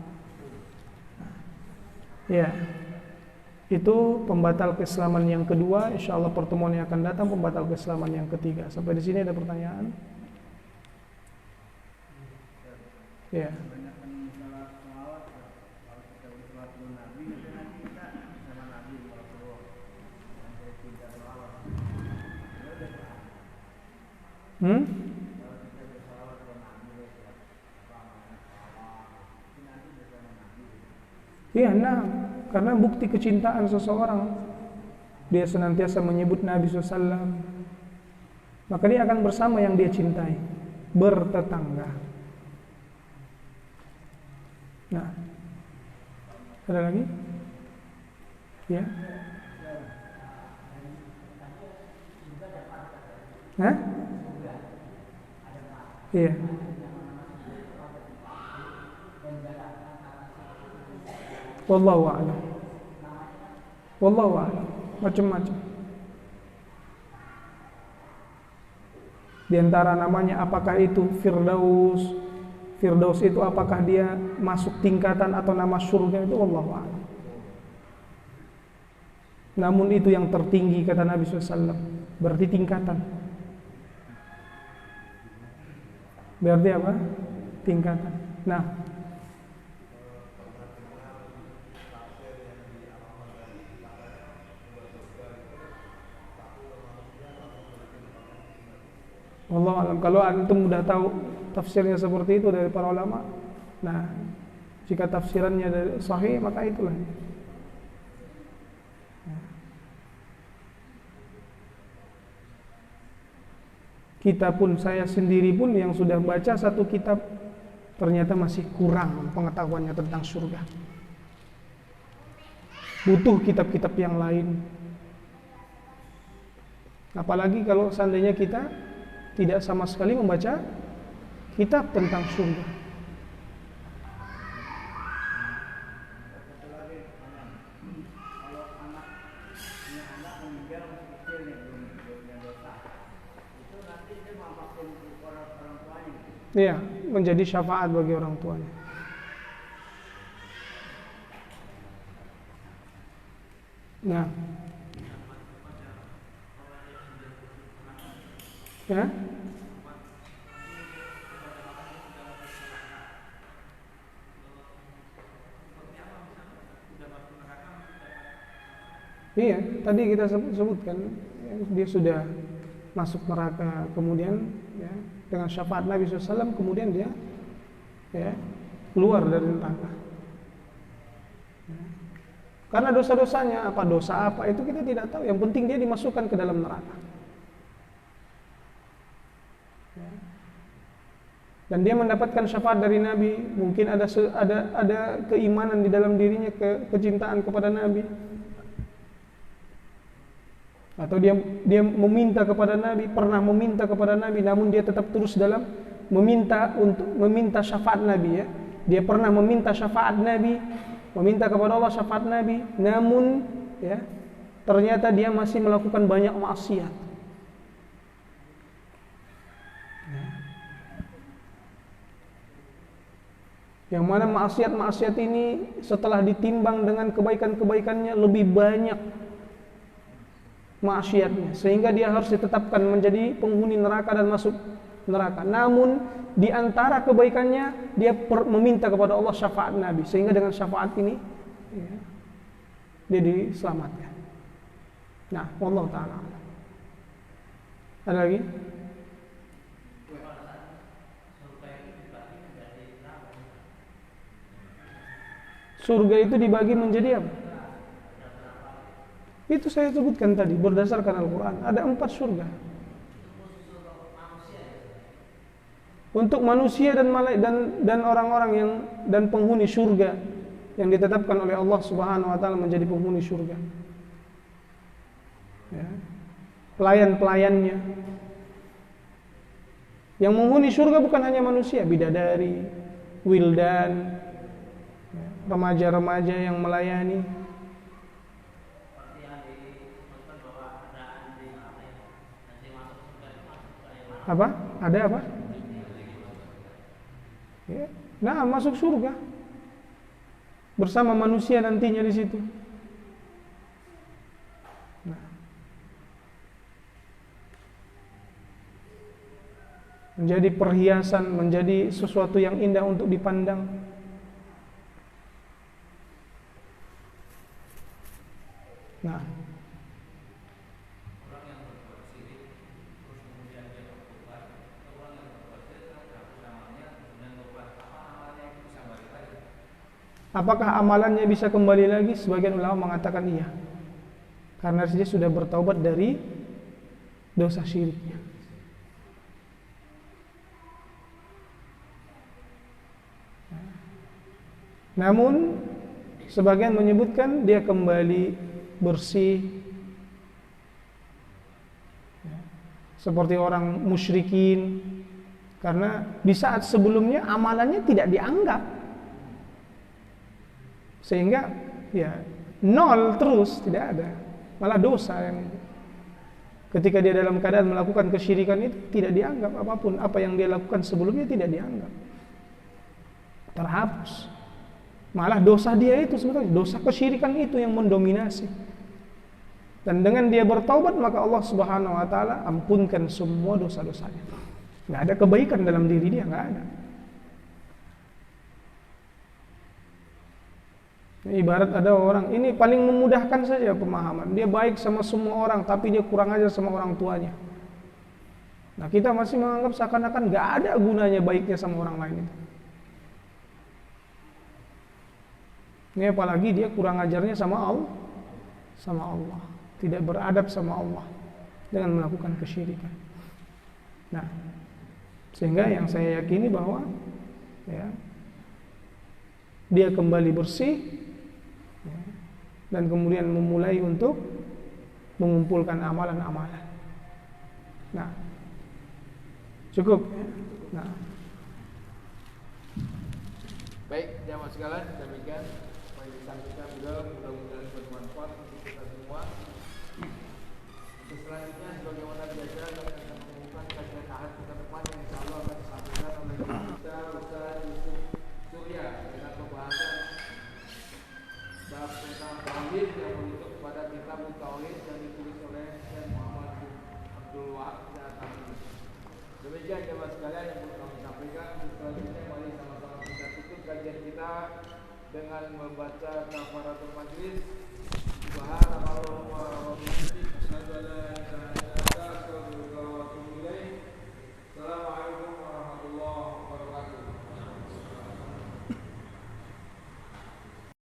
Ya, itu pembatal keislaman yang kedua. Insyaallah pertemuan yang akan datang pembatal keislaman yang ketiga. Sampai di sini ada pertanyaan? Ya. Iya, nah, karena bukti kecintaan seseorang, dia senantiasa menyebut Nabi SAW, maka dia akan bersama yang dia cintai, bertetangga. Nah, ada lagi? Ya. Hah? Iya. Wallahu a'lam. Wallahu a'lam. Macam-macam. Di antara namanya apakah itu Firdaus? Firdaus itu apakah dia masuk tingkatan atau nama surga itu wallahu a'lam. Namun itu yang tertinggi kata Nabi SAW. Berarti tingkatan. Berarti apa? Tingkatan. Nah, wallahu a'lam. Kalau antum sudah tahu tafsirnya seperti itu dari para ulama, nah, jika tafsirannya dari sahih maka itulah. Kita pun, saya sendiri pun yang sudah baca satu kitab ternyata masih kurang pengetahuannya tentang surga. Butuh kitab-kitab yang lain. Apalagi kalau seandainya kita tidak sama sekali membaca kitab tentang surga. Iya, menjadi syafaat bagi orang tuanya. Nah, ya, iya, tadi kita sebutkan ya, dia sudah masuk neraka, kemudian ya, dengan syafaat Nabi SAW, kemudian dia ya, keluar dari neraka. Ya. Karena dosa-dosanya apa, dosa apa itu kita tidak tahu. Yang penting dia dimasukkan ke dalam neraka. Ya. Dan dia mendapatkan syafaat dari Nabi. Mungkin ada keimanan di dalam dirinya, kecintaan kepada Nabi. Atau dia meminta kepada Nabi, pernah meminta kepada Nabi, namun dia tetap terus dalam meminta syafaat Nabi ya. Dia pernah meminta syafaat Nabi, meminta kepada Allah syafaat Nabi, namun ya ternyata dia masih melakukan banyak maksiat. Ya. Yang mana maksiat-maksiat ini setelah ditimbang dengan kebaikan-kebaikannya lebih banyak maksiatnya, sehingga dia harus ditetapkan menjadi penghuni neraka dan masuk neraka. Namun di antara kebaikannya dia meminta kepada Allah syafaat Nabi, sehingga dengan syafaat ini ya, dia diselamatkan. Nah, wallahu ta'ala. Ada lagi? Surga itu dibagi menjadi apa? Itu saya sebutkan tadi berdasarkan Al-Quran. Ada 4 surga. Untuk manusia dan orang-orang yang dan penghuni surga yang ditetapkan oleh Allah Subhanahu wa taala menjadi penghuni surga. Ya. Pelayan-pelayannya. Yang menghuni surga bukan hanya manusia, bidadari, wildan, remaja-remaja yang melayani. Apa? Ada apa? Ya. Nah, masuk surga bersama manusia nantinya di situ. Nah. Menjadi perhiasan, menjadi sesuatu yang indah untuk dipandang. Nah, apakah amalannya bisa kembali lagi? Sebagian ulama mengatakan iya, karena dia sudah bertaubat dari dosa syiriknya. Namun sebagian menyebutkan dia kembali bersih, seperti orang musyrikin, karena di saat sebelumnya amalannya tidak dianggap, sehingga ya nol terus, tidak ada, malah dosa yang ketika dia dalam keadaan melakukan kesyirikan itu tidak dianggap apapun, apa yang dia lakukan sebelumnya tidak dianggap, terhapus. Malah dosa dia itu sebenarnya, dosa kesyirikan itu yang mendominasi. Dan dengan dia bertaubat, maka Allah Subhanahu wa taala ampunkan semua dosa-dosanya. Enggak ada kebaikan dalam diri dia, enggak ada. Ibarat ada orang, ini paling memudahkan saja pemahaman. Dia baik sama semua orang, tapi dia kurang ajar sama orang tuanya. Nah, kita masih menganggap seakan-akan enggak ada gunanya baiknya sama orang lain itu. Ini apalagi dia kurang ajarnya sama Allah, tidak beradab sama Allah dengan melakukan kesyirikan. Nah, sehingga yang saya yakini bahwa ya, dia kembali bersih ya, dan kemudian memulai untuk mengumpulkan amalan-amalan. Nah, cukup. Nah, baik, jamaah sekalian, demikian pembahasan kita mudah-mudahan bermanfaat untuk kita semua. Selanjutnya, sebagaimana biasa, kami akan mengumumkan kajian ahad kita depan yang insyaallah akan disampaikan oleh kita Ustaz Yusuf Surya dengan pembahasan bab tentang tauhid yang merujuk kepada kitab tauhid yang ditulis oleh Syekh Muhammad bin Abdul Wahab. Demikian jemaah sekalian yang perlu kami sampaikan. Selanjutnya mari sama-sama kita tutup kajian kita dengan membaca kafaratul majlis. Subhanallah wa bihamdihi, asyhadu an la ilaha